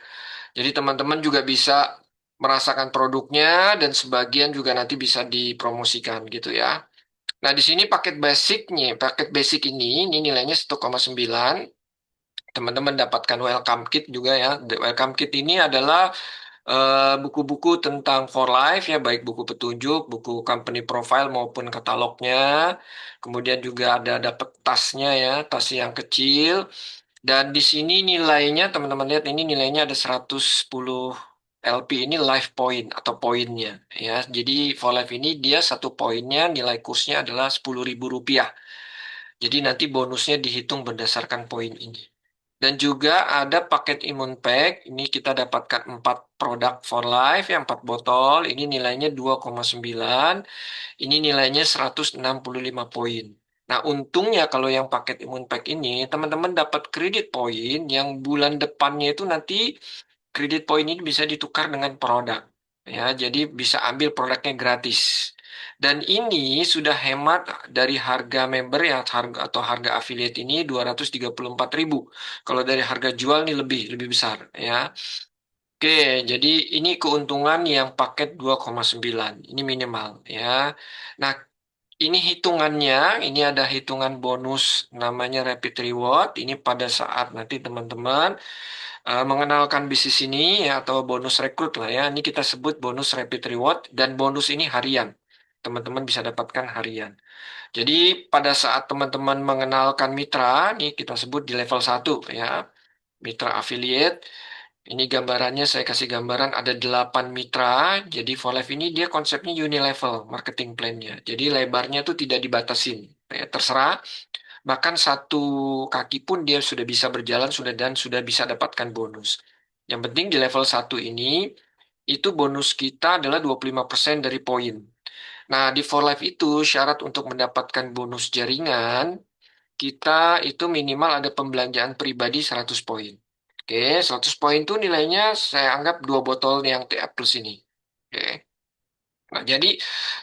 Jadi teman-teman juga bisa merasakan produknya, dan sebagian juga nanti bisa dipromosikan gitu ya. Nah, di sini paket basic ini nilainya 1,9. Teman-teman dapatkan welcome kit juga ya. Welcome kit ini adalah buku-buku tentang for life ya, baik buku petunjuk, buku company profile maupun katalognya. Kemudian juga ada dapat tasnya ya, tas yang kecil. Dan di sini nilainya teman-teman lihat, ini nilainya ada 110 LP, ini life point atau poinnya ya. Jadi for life ini dia satu poinnya nilai kursnya adalah Rp10.000. Jadi nanti bonusnya dihitung berdasarkan poin ini. Dan juga ada paket Imun Pack. Ini kita dapatkan 4 produk for life, yang 4 botol. Ini nilainya 2,9. Ini nilainya 165 poin. Nah, untungnya kalau yang paket Imun Pack ini, teman-teman dapat kredit poin yang bulan depannya itu nanti kredit poin ini bisa ditukar dengan produk. Ya, jadi bisa ambil produknya gratis. Dan ini sudah hemat dari harga member ya harga atau harga affiliate ini 234.000. Kalau dari harga jual nih lebih besar ya. Oke, jadi ini keuntungan yang paket 2,9. Ini minimal ya. Nah, ini hitungannya, ini ada hitungan bonus namanya Rapid Reward. Ini pada saat nanti teman-teman mengenalkan bisnis ini ya atau bonus rekrut lah ya. Ini kita sebut bonus Rapid Reward dan bonus ini harian. Teman-teman bisa dapatkan harian. Jadi pada saat teman-teman mengenalkan mitra, ini kita sebut di level 1 ya, mitra affiliate. Ini gambarannya saya kasih gambaran ada 8 mitra. Jadi for life ini dia konsepnya unilevel marketing plan-nya. Jadi lebarnya tuh tidak dibatasin. Ya, terserah. Bahkan satu kaki pun dia sudah bisa berjalan sudah dan sudah bisa dapatkan bonus. Yang penting di level 1 ini itu bonus kita adalah 25% dari poin. Nah, di For Life itu syarat untuk mendapatkan bonus jaringan kita itu minimal ada pembelanjaan pribadi 100 poin. Oke, 100 poin itu nilainya saya anggap 2 botol yang TA Plus ini. Oke. Nah, jadi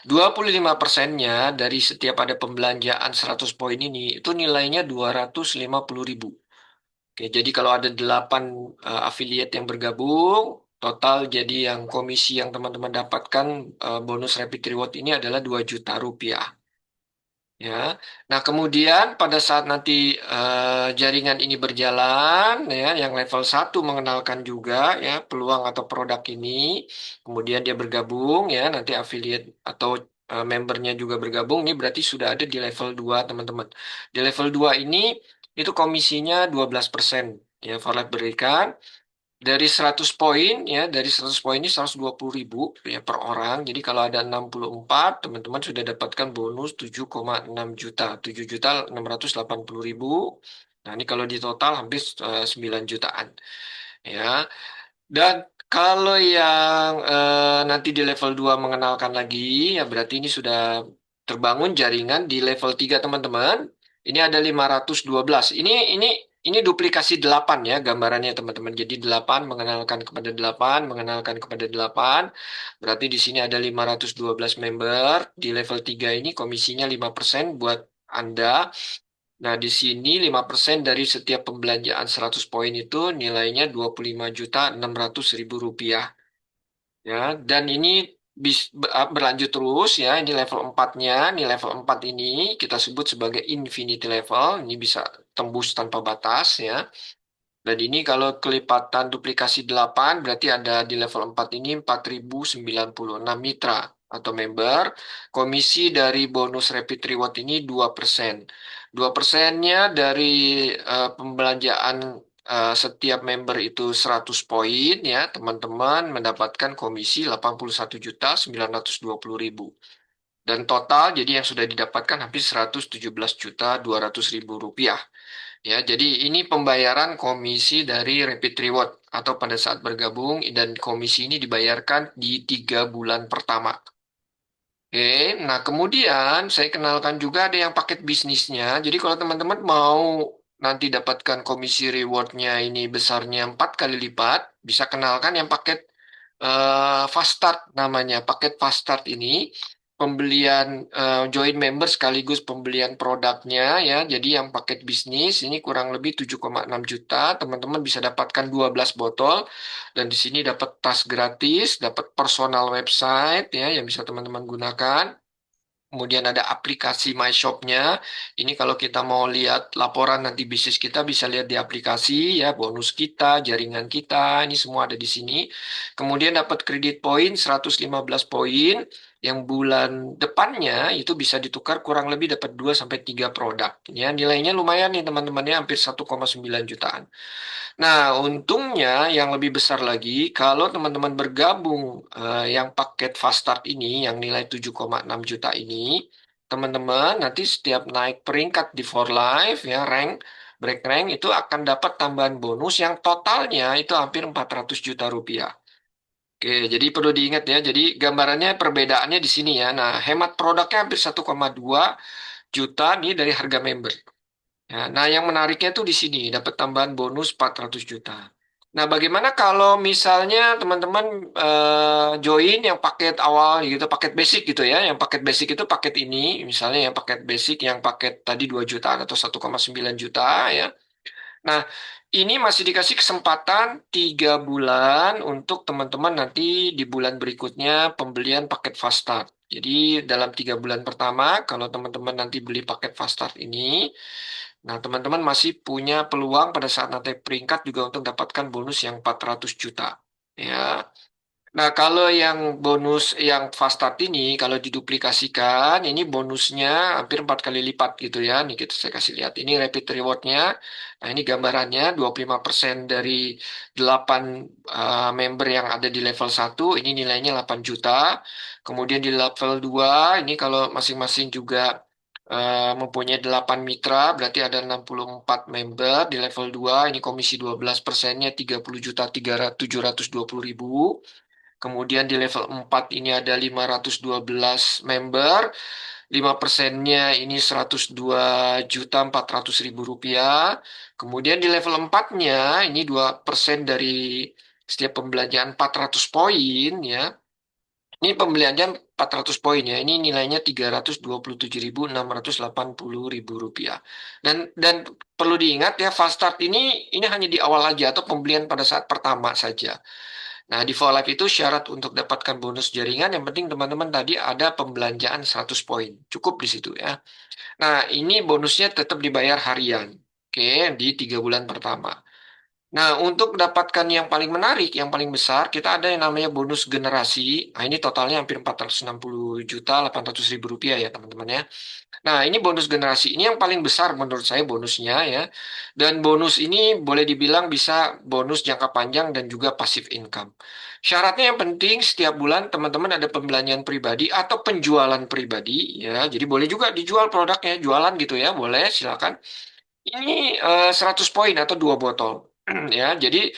25%-nya dari setiap ada pembelanjaan 100 poin ini, itu nilainya 250.000. Oke, jadi kalau ada 8 affiliate yang bergabung, total jadi yang komisi yang teman-teman dapatkan bonus Rapid Reward ini adalah 2 juta rupiah. Ya, nah kemudian pada saat nanti jaringan ini berjalan, ya, yang level 1 mengenalkan juga ya peluang atau produk ini, kemudian dia bergabung ya, nanti affiliate atau membernya juga bergabung, ini berarti sudah ada di level 2 teman-teman. Di level 2 ini itu komisinya 12% ya, Forlight berikan. Dari 100 poin ya, dari 100 poin ini 120.000 ya per orang. Jadi kalau ada 64, teman-teman sudah dapatkan bonus 7,6 juta, 7.680.000. Nah, ini kalau di total hampir 9 jutaan. Ya. Dan kalau yang nanti di level 2 mengenalkan lagi, ya berarti ini sudah terbangun jaringan di level 3 teman-teman. Ini ada 512. Ini duplikasi 8 ya gambarannya teman-teman. Jadi 8 mengenalkan kepada 8, mengenalkan kepada 8. Berarti di sini ada 512 member. Di level 3 ini komisinya 5% buat Anda. Nah, di sini 5% dari setiap pembelanjaan 100 poin itu nilainya 25.600.000 rupiah. Ya, dan ini berlanjut terus ya. Ini level 4-nya. Ini level 4 ini kita sebut sebagai infinity level. Ini bisa tembus tanpa batas ya. Dan ini kalau kelipatan duplikasi 8 berarti ada di level 4 ini 4.096 mitra atau member. Komisi dari bonus Rapid Reward ini 2%. 2%-nya dari pembelanjaan setiap member itu 100 poin ya, teman-teman mendapatkan komisi 81.920.000. Dan total jadi yang sudah didapatkan hampir 117.200.000 rupiah. Ya, jadi ini pembayaran komisi dari Rapid Reward atau pada saat bergabung dan komisi ini dibayarkan di 3 bulan pertama. Oke, nah kemudian saya kenalkan juga ada yang paket bisnisnya. Jadi kalau teman-teman mau nanti dapatkan komisi rewardnya ini besarnya 4 kali lipat, bisa kenalkan yang paket Fast Start namanya. Paket Fast Start ini pembelian join member sekaligus pembelian produknya ya. Jadi yang paket bisnis ini kurang lebih 7,6 juta. Teman-teman bisa dapatkan 12 botol dan di sini dapat tas gratis, dapat personal website ya yang bisa teman-teman gunakan. Kemudian ada aplikasi My Shop-nya. Ini kalau kita mau lihat laporan nanti bisnis kita bisa lihat di aplikasi ya, bonus kita, jaringan kita, ini semua ada di sini. Kemudian dapat kredit poin 115 poin yang bulan depannya itu bisa ditukar kurang lebih dapat 2 sampai 3 produk. Ya, nilainya lumayan nih teman-teman ya, hampir 1,9 jutaan. Nah, untungnya yang lebih besar lagi, kalau teman-teman bergabung yang paket Fast Start ini, yang nilai 7,6 juta ini, teman-teman nanti setiap naik peringkat di For Life, ya, break rank, itu akan dapat tambahan bonus yang totalnya itu hampir 400 juta rupiah. Oke, jadi perlu diingat ya, jadi gambarannya perbedaannya di sini ya. Nah, hemat produknya hampir 1,2, juta nih dari harga member. Ya, nah, yang menariknya tuh di sini dapat tambahan bonus 400 juta. Nah, bagaimana kalau misalnya teman-teman join yang paket awal gitu, paket basic gitu ya. Yang paket basic itu paket ini, misalnya yang paket basic yang paket tadi 2 jutaan atau 1,9 juta ya. Nah, ini masih dikasih kesempatan 3 bulan untuk teman-teman nanti di bulan berikutnya pembelian paket fast start. Jadi dalam 3 bulan pertama, kalau teman-teman nanti beli paket fast start ini, nah teman-teman masih punya peluang pada saat nanti peringkat juga untuk dapatkan bonus yang 400 juta. Ya, nah, kalau yang bonus yang fast start ini, kalau diduplikasikan, ini bonusnya hampir 4 kali lipat gitu ya. Nih kita saya kasih lihat. Ini rapid rewardnya. Nah, ini gambarannya 25% dari 8 member yang ada di level 1. Ini nilainya 8 juta. Kemudian di level 2, ini kalau masing-masing juga mempunyai 8 mitra, berarti ada 64 member. Di level 2, ini komisi 12%-nya 30 juta 720 ribu. Kemudian di level 4 ini ada 512 member, 5%-nya ini 102 juta 400 ribu rupiah. Kemudian di level 4-nya ini 2% dari setiap pembelanjaan 400 poin ya. Ini pembelanjaan 400 poin ya. Ini nilainya 327.680 ribu rupiah. Dan perlu diingat ya, fast start ini hanya di awal aja atau pembelian pada saat pertama saja. Nah, di For Life itu syarat untuk dapatkan bonus jaringan, yang penting teman-teman tadi ada pembelanjaan 100 poin. Cukup di situ ya. Nah, ini bonusnya tetap dibayar harian. Oke, di 3 bulan pertama. Nah, untuk dapatkan yang paling menarik, yang paling besar, kita ada yang namanya bonus generasi. Nah, ini totalnya hampir 460 juta 800 ribu rupiah ya, teman-teman ya. Nah, ini bonus generasi. Ini yang paling besar menurut saya bonusnya ya. Dan bonus ini boleh dibilang bisa bonus jangka panjang dan juga passive income. Syaratnya yang penting setiap bulan teman-teman ada pembelanjaan pribadi atau penjualan pribadi ya. Jadi boleh juga dijual produknya, jualan gitu ya, boleh silakan. Ini 100 poin atau 2 botol. Ya, jadi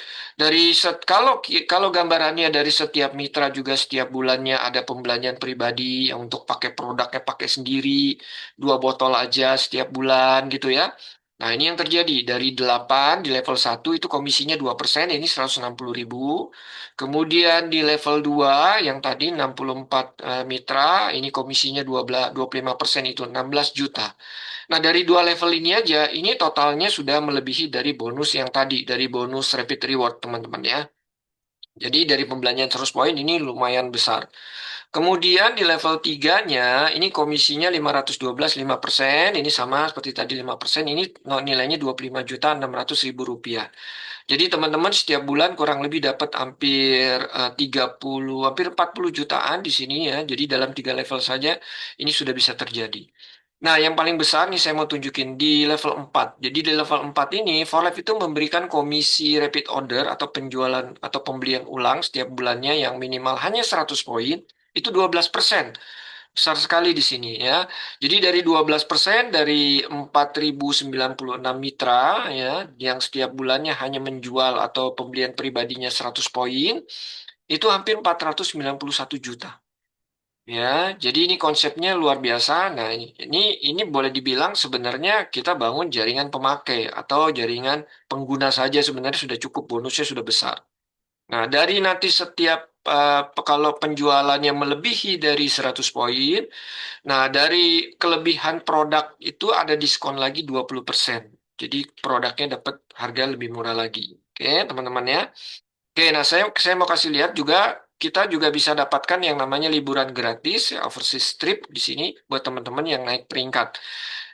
kalau gambarannya dari setiap mitra juga setiap bulannya ada pembelanjaan pribadi yang untuk pakai produknya pakai sendiri, 2 botol aja setiap bulan gitu ya. Nah, ini yang terjadi dari 8 di level 1 itu komisinya 2%, ini 160 ribu. Kemudian di level 2 yang tadi 64 mitra, ini komisinya 25% itu 16 juta. Nah, dari 2 level ini aja, ini totalnya sudah melebihi dari bonus yang tadi, dari bonus rapid reward, teman-teman ya. Jadi dari pembelanjaan 100 poin ini lumayan besar. Kemudian di level 3-nya, ini komisinya 512 5%, ini sama seperti tadi 5%, ini nilainya 25 juta 600 ribu rupiah. Jadi teman-teman setiap bulan kurang lebih dapat hampir 30, hampir 40 jutaan di sini ya. Jadi dalam 3 level saja ini sudah bisa terjadi. Nah, yang paling besar nih saya mau tunjukin di level 4. Jadi di level 4 ini, Forlife itu memberikan komisi rapid order atau penjualan atau pembelian ulang setiap bulannya yang minimal hanya 100 poin, itu 12%. Besar sekali di sini ya. Jadi dari 12% dari 4.096 mitra ya, yang setiap bulannya hanya menjual atau pembelian pribadinya 100 poin, itu hampir 491 juta. Ya, jadi ini konsepnya luar biasa. Nah, ini boleh dibilang sebenarnya kita bangun jaringan pemakai atau jaringan pengguna saja sebenarnya sudah cukup, bonusnya sudah besar. Nah, dari nanti setiap kalau penjualannya melebihi dari 100 poin, nah dari kelebihan produk itu ada diskon lagi 20%. Jadi produknya dapat harga lebih murah lagi. Oke, teman-teman ya. Oke, nah saya mau kasih lihat juga kita juga bisa dapatkan yang namanya liburan gratis ya, overseas trip di sini buat teman-teman yang naik peringkat.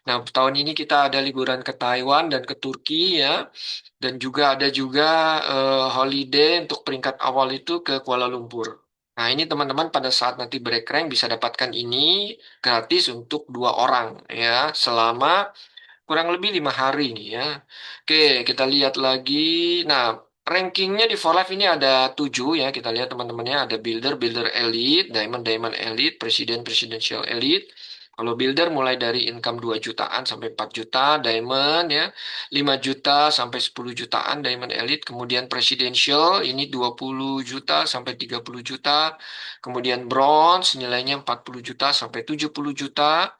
Nah, tahun ini kita ada liburan ke Taiwan dan ke Turki ya, dan juga ada juga holiday untuk peringkat awal itu ke Kuala Lumpur. Nah, ini teman-teman pada saat nanti break rank bisa dapatkan ini gratis untuk 2 orang ya, selama kurang lebih 5 hari nih ya. Oke, kita lihat lagi. Nah, rankingnya di For Life ini ada 7 ya. Kita lihat teman-temannya ada Builder, Builder Elite, Diamond, Diamond Elite, Presiden, Presidential Elite. Kalau Builder mulai dari income 2 jutaan sampai 4 juta, Diamond ya, 5 juta sampai 10 jutaan Diamond Elite. Kemudian Presidential ini 20 juta sampai 30 juta. Kemudian Bronze nilainya 40 juta sampai 70 juta.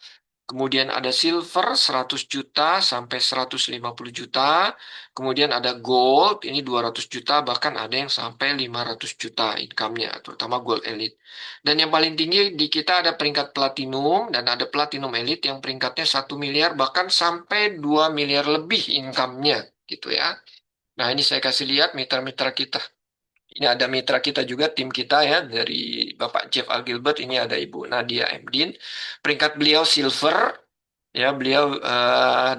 Kemudian ada silver 100 juta sampai 150 juta. Kemudian ada gold, ini 200 juta, bahkan ada yang sampai 500 juta income-nya, terutama gold elite. Dan yang paling tinggi di kita ada peringkat platinum, dan ada platinum elite yang peringkatnya 1 miliar, bahkan sampai 2 miliar lebih income-nya, gitu ya. Nah, ini saya kasih lihat mitra-mitra kita. Ini ada mitra kita juga, tim kita ya, dari Bapak Jeff Al Gilbert, ini ada Ibu Nadia Emdin. Peringkat beliau silver, ya beliau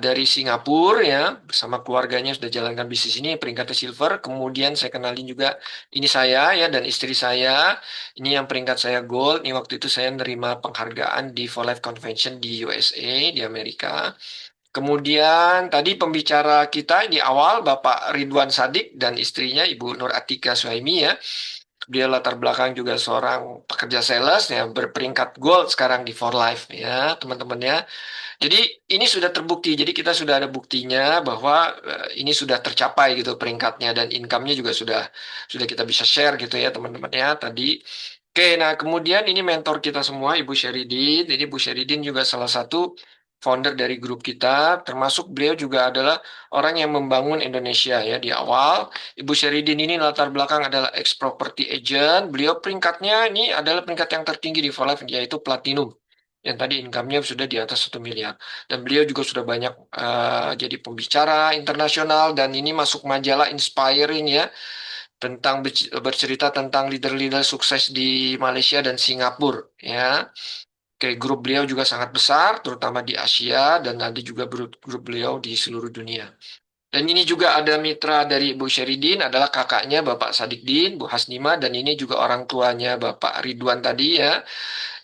dari Singapura ya, bersama keluarganya sudah jalankan bisnis ini, peringkatnya silver. Kemudian saya kenalin juga, ini saya ya, dan istri saya. Ini yang peringkat saya gold. Ini waktu itu saya menerima penghargaan di For Life Convention di USA, di Amerika. Kemudian tadi pembicara kita di awal Bapak Ridwan Sadik dan istrinya Ibu Nur Atika Suhaimi ya. Dia latar belakang juga seorang pekerja sales ya, berperingkat gold sekarang di For Life ya, teman-teman ya. Jadi ini sudah terbukti. Jadi kita sudah ada buktinya bahwa ini sudah tercapai gitu peringkatnya, dan income-nya juga sudah kita bisa share gitu ya, teman-teman ya tadi. Oke, nah kemudian ini mentor kita semua, Ibu Syeridin. Jadi Ibu Syeridin juga salah satu founder dari grup kita, termasuk beliau juga adalah orang yang membangun Indonesia ya di awal. Ibu Syeridin ini latar belakang adalah ex-property agent. Beliau peringkatnya ini adalah peringkat yang tertinggi di For Life, yaitu platinum. Yang tadi income-nya sudah di atas 1 miliar. Dan beliau juga sudah banyak jadi pembicara internasional, dan ini masuk majalah Inspiring ya, tentang bercerita tentang leader-leader sukses di Malaysia dan Singapura ya. Oke, grup beliau juga sangat besar, terutama di Asia, dan nanti juga grup beliau di seluruh dunia. Dan ini juga ada mitra dari Ibu Syeridin, adalah kakaknya Bapak Sadikdin, Bu Hasnima, dan ini juga orang tuanya Bapak Ridwan tadi ya.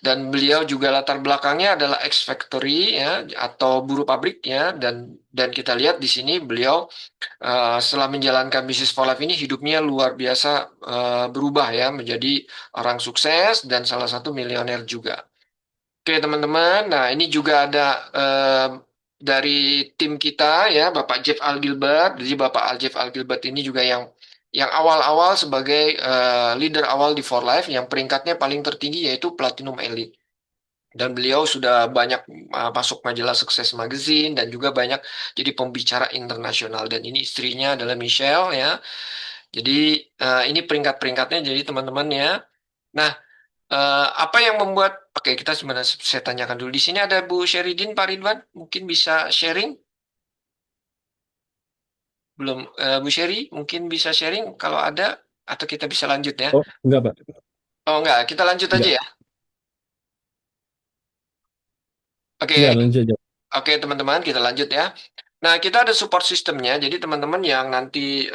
Dan beliau juga latar belakangnya adalah ex factory ya, atau buruh pabrik ya. Dan kita lihat di sini beliau setelah menjalankan bisnis for life ini, hidupnya luar biasa berubah ya, menjadi orang sukses dan salah satu miliuner juga. Oke teman-teman, nah ini juga ada dari tim kita ya, Bapak Jeff Al Gilbert. Jadi Bapak Jeff Al Gilbert ini juga yang awal-awal sebagai leader awal di For Life, yang peringkatnya paling tertinggi yaitu Platinum Elite. Dan beliau sudah banyak masuk majalah Sukses Magazine, dan juga banyak jadi pembicara internasional. Dan ini istrinya adalah Michelle ya. Jadi ini peringkat-peringkatnya jadi teman-teman ya. Nah, apa yang membuat, oke kita sebenarnya saya tanyakan dulu. Di sini ada Bu Syeridin, Pak Ridwan, mungkin bisa sharing? Belum, Bu Sherry mungkin bisa sharing kalau ada, atau kita bisa lanjut ya? Oh, enggak, Pak. Oh enggak, kita lanjut aja Enggak. ya. Oke, Ya, lanjut aja. oke teman-teman, kita lanjut ya. Nah, kita ada support sistemnya. Jadi teman-teman yang nanti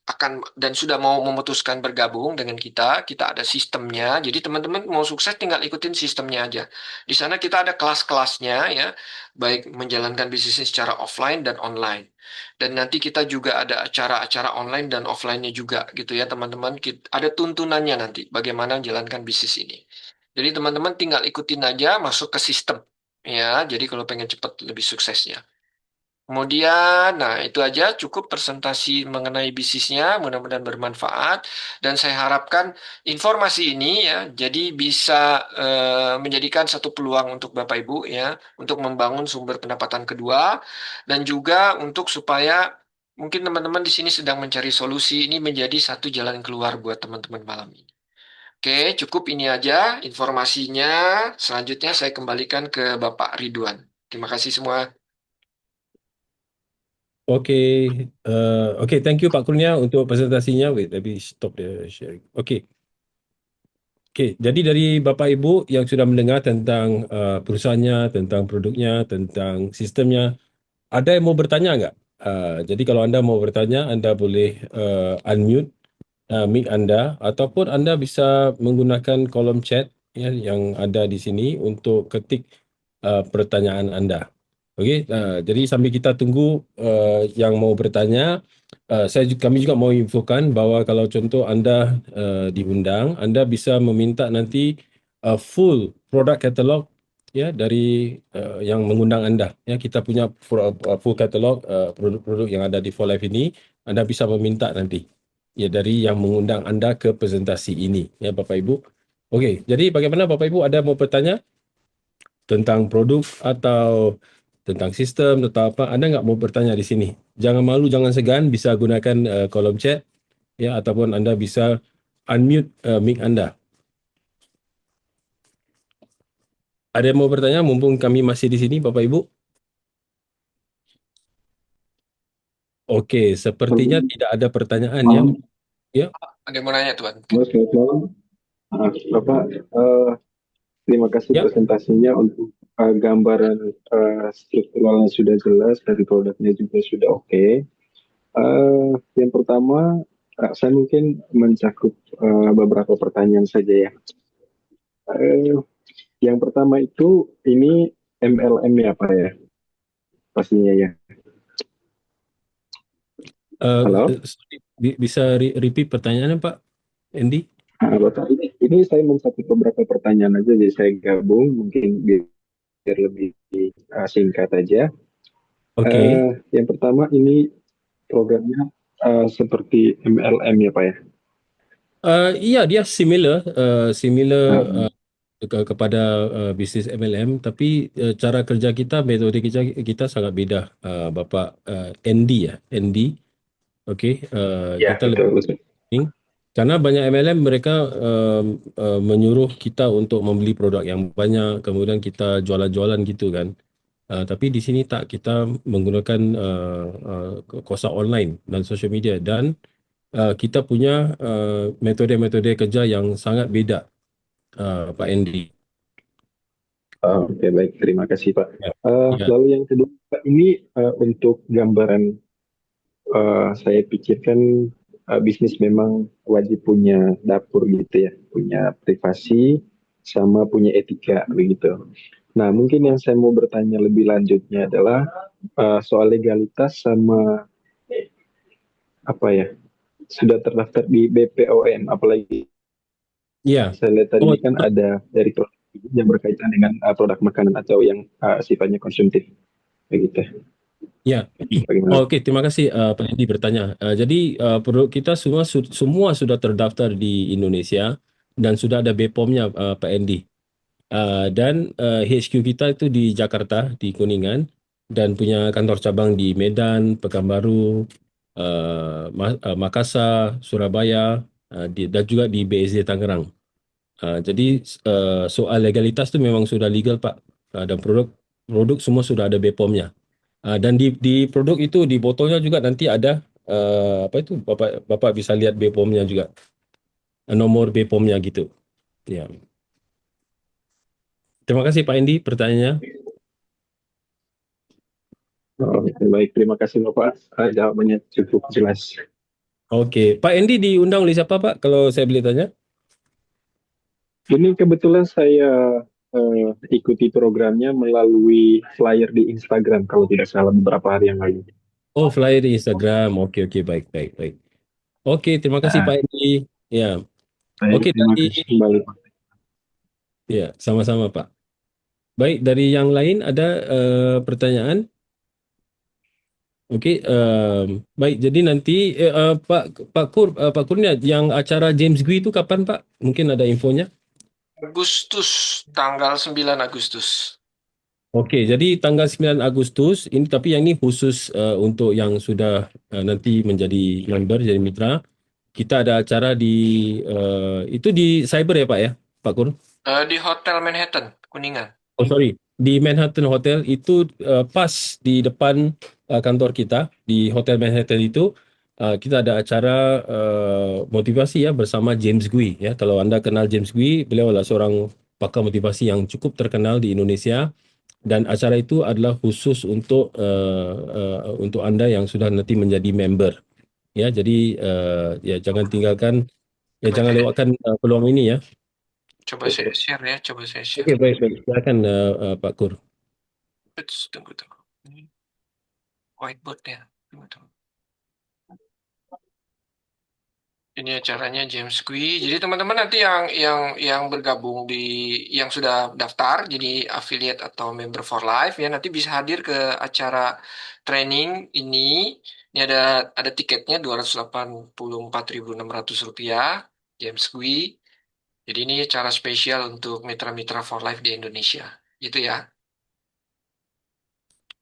akan dan sudah mau memutuskan bergabung dengan kita ada sistemnya. Jadi teman-teman mau sukses tinggal ikutin sistemnya aja. Di sana kita ada kelas-kelasnya ya, baik menjalankan bisnisnya secara offline dan online. Dan nanti kita juga ada acara-acara online dan offline-nya juga gitu ya, teman-teman. Ada tuntunannya nanti bagaimana menjalankan bisnis ini. Jadi teman-teman tinggal ikutin aja, masuk ke sistem. Ya, jadi kalau pengen cepat lebih suksesnya. Kemudian, nah itu aja cukup presentasi mengenai bisnisnya, mudah-mudahan bermanfaat. Dan saya harapkan informasi ini ya, jadi bisa menjadikan satu peluang untuk Bapak Ibu ya, untuk membangun sumber pendapatan kedua, dan juga untuk supaya mungkin teman-teman di sini sedang mencari solusi, ini menjadi satu jalan keluar buat teman-teman malam ini. Oke, cukup ini aja informasinya. Selanjutnya saya kembalikan ke Bapak Ridwan. Terima kasih semua. Oke, oke, thank you Pak Kurnia untuk presentasinya. Wait, let me stop the sharing. Oke, oke. Jadi dari Bapak Ibu yang sudah mendengar tentang perusahaannya, tentang produknya, tentang sistemnya, ada yang mau bertanya nggak? Jadi kalau Anda mau bertanya, Anda boleh unmute mic Anda, ataupun Anda bisa menggunakan kolom chat ya, yang ada di sini untuk ketik pertanyaan Anda. Okey, jadi sambil kita tunggu yang mau bertanya, kami juga mau infokan bahawa kalau contoh Anda diundang, Anda bisa meminta nanti full product catalog ya dari yang mengundang Anda. Ya, kita punya full catalog produk-produk yang ada di For Life ini. Anda bisa meminta nanti ya dari yang mengundang Anda ke presentasi ini ya Bapak Ibu. Okey, jadi bagaimana Bapak Ibu, ada mau bertanya? tentang produk atau tentang sistem atau apa, Anda nggak mau bertanya di sini. Jangan malu, jangan segan, bisa gunakan kolom chat ya, ataupun Anda bisa unmute mic Anda. Ada yang mau bertanya mumpung kami masih di sini, Bapak Ibu? Oke, sepertinya Selamat tidak ada pertanyaan ya. malam, Ya, Ada yang mau nanya Tuan? Oke. Mas. Selamat malam. Bapak, terima kasih ya. presentasinya untuk gambaran strukturalnya sudah jelas dan produknya juga sudah oke. Yang pertama, saya mungkin mencakup beberapa pertanyaan saja ya. Eh, yang pertama itu ini MLM ya Pak ya, pastinya ya. Eh, Halo, sorry, bisa repeat pertanyaannya Pak Andy? Bapak, ini saya mencakup beberapa pertanyaan aja, jadi saya gabung mungkin biar lebih singkat aja. Oke. Yang pertama ini programnya seperti MLM ya Pak ya. Iya, dia similar, similar Uh, kepada bisnis MLM, tapi cara kerja kita, metode kerja kita sangat beda, Bapak Andy ya, Andy. Oke, ya kita lebih betul betul. penting karena banyak MLM mereka menyuruh kita untuk membeli produk yang banyak, kemudian kita jualan-jualan gitu kan. Tapi di sini tak, kita menggunakan kosa online dan social media, dan kita punya metode-metode kerja yang sangat beda, Pak Andy. Oke, baik, terima kasih Pak. Ya, ya, Lalu yang kedua Pak, ini untuk gambaran, saya pikirkan bisnis memang wajib punya dapur gitu ya, punya privasi sama punya etika begitu. Nah, mungkin yang saya mau bertanya lebih lanjutnya adalah soal legalitas sama apa ya, sudah terdaftar di BPOM, apalagi ya. saya lihat tadi Oh, ini kan ada dari produk yang berkaitan dengan produk makanan atau yang sifatnya konsumtif begitu. ya. Bagaimana? Oke, terima kasih Pak Edi bertanya. Jadi produk kita semua sudah terdaftar di Indonesia dan sudah ada BPOM-nya, Pak Endi. Dan HQ kita itu di Jakarta, di Kuningan, dan punya kantor cabang di Medan, Pekanbaru, Makassar, Surabaya, dan juga di BSD Tangerang. Jadi soal legalitas itu memang sudah legal, Pak. Dan produk produk semua sudah ada BPOM-nya. Dan di produk itu, di botolnya juga nanti ada apa itu, Bapak Bapak bisa lihat BPOM-nya juga, nomor BPOM-nya gitu. Ya. Terima kasih Pak Endi pertanyaannya. Oh, baik, terima kasih Bapak. Jawabannya cukup jelas. Oke, Pak Endi diundang oleh siapa Pak? Kalau saya boleh tanya. Ini kebetulan saya ikuti programnya melalui flyer di Instagram kalau tidak salah beberapa hari yang lalu. Oh, flyer di Instagram. Oke, oke, baik, baik, baik. Oke, terima kasih Pak Ah, Endi. Ya, baik, oke, terima kasih kembali. ya, sama-sama Pak. Baik, dari yang lain ada pertanyaan? Oke, baik. Jadi nanti Pak Kurnia, yang acara James Gui itu kapan Pak? Mungkin ada infonya. Agustus, tanggal 9 Agustus. Oke, jadi tanggal 9 Agustus ini, tapi yang ini khusus untuk yang sudah nanti menjadi member, jadi mitra. Kita ada acara di itu di Cyber ya Pak ya, Pak Kur? Di Hotel Manhattan, Kuningan. Oh sorry, di Manhattan Hotel itu, pas di depan kantor kita di Hotel Manhattan itu, kita ada acara motivasi ya bersama James Gui ya. Kalau Anda kenal James Gui, beliau adalah seorang pakar motivasi yang cukup terkenal di Indonesia, dan acara itu adalah khusus untuk Anda yang sudah nanti menjadi member ya. Jadi ya jangan tinggalkan, ya Coba jangan saya, lewatkan peluang ini ya. coba saya share ya, coba saya share. Oke, baik, baik. Silakan Pak Kur. Tunggu, tunggu. Ini whiteboardnya. Tunggu, tunggu. Ini acaranya James Kui. Jadi teman-teman nanti yang bergabung yang sudah daftar jadi affiliate atau member for life ya, nanti bisa hadir ke acara training ini. Ini ada tiketnya Rp284.600 James Kui. Jadi ini cara spesial untuk mitra-mitra for life di Indonesia. Gitu ya.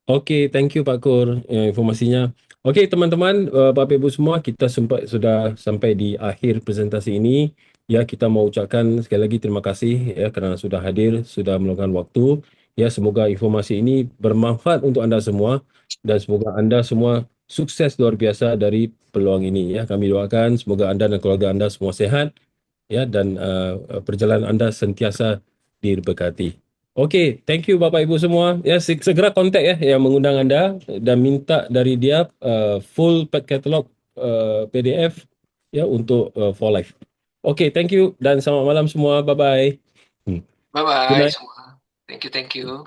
Oke, thank you Pak Kur informasinya. Oke, teman-teman, Bapak Ibu semua, kita sudah sampai di akhir presentasi ini. Ya, kita mau ucapkan sekali lagi terima kasih ya karena sudah hadir, sudah meluangkan waktu. Ya, semoga informasi ini bermanfaat untuk Anda semua dan semoga Anda semua sukses luar biasa dari peluang ini ya. Kami doakan semoga Anda dan keluarga Anda semua sehat ya dan perjalanan Anda sentiasa diberkati. Oke, thank you Bapak Ibu semua. Ya, segera kontak ya yang mengundang Anda dan minta dari dia full pack catalog PDF ya untuk for life. Oke, thank you dan selamat malam semua. Bye bye. Good Bye-bye night. semua. Thank you, thank you.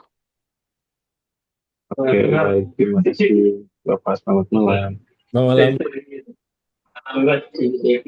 Oke, baik. Terima kasih Bapak. Selamat malam. Selamat malam.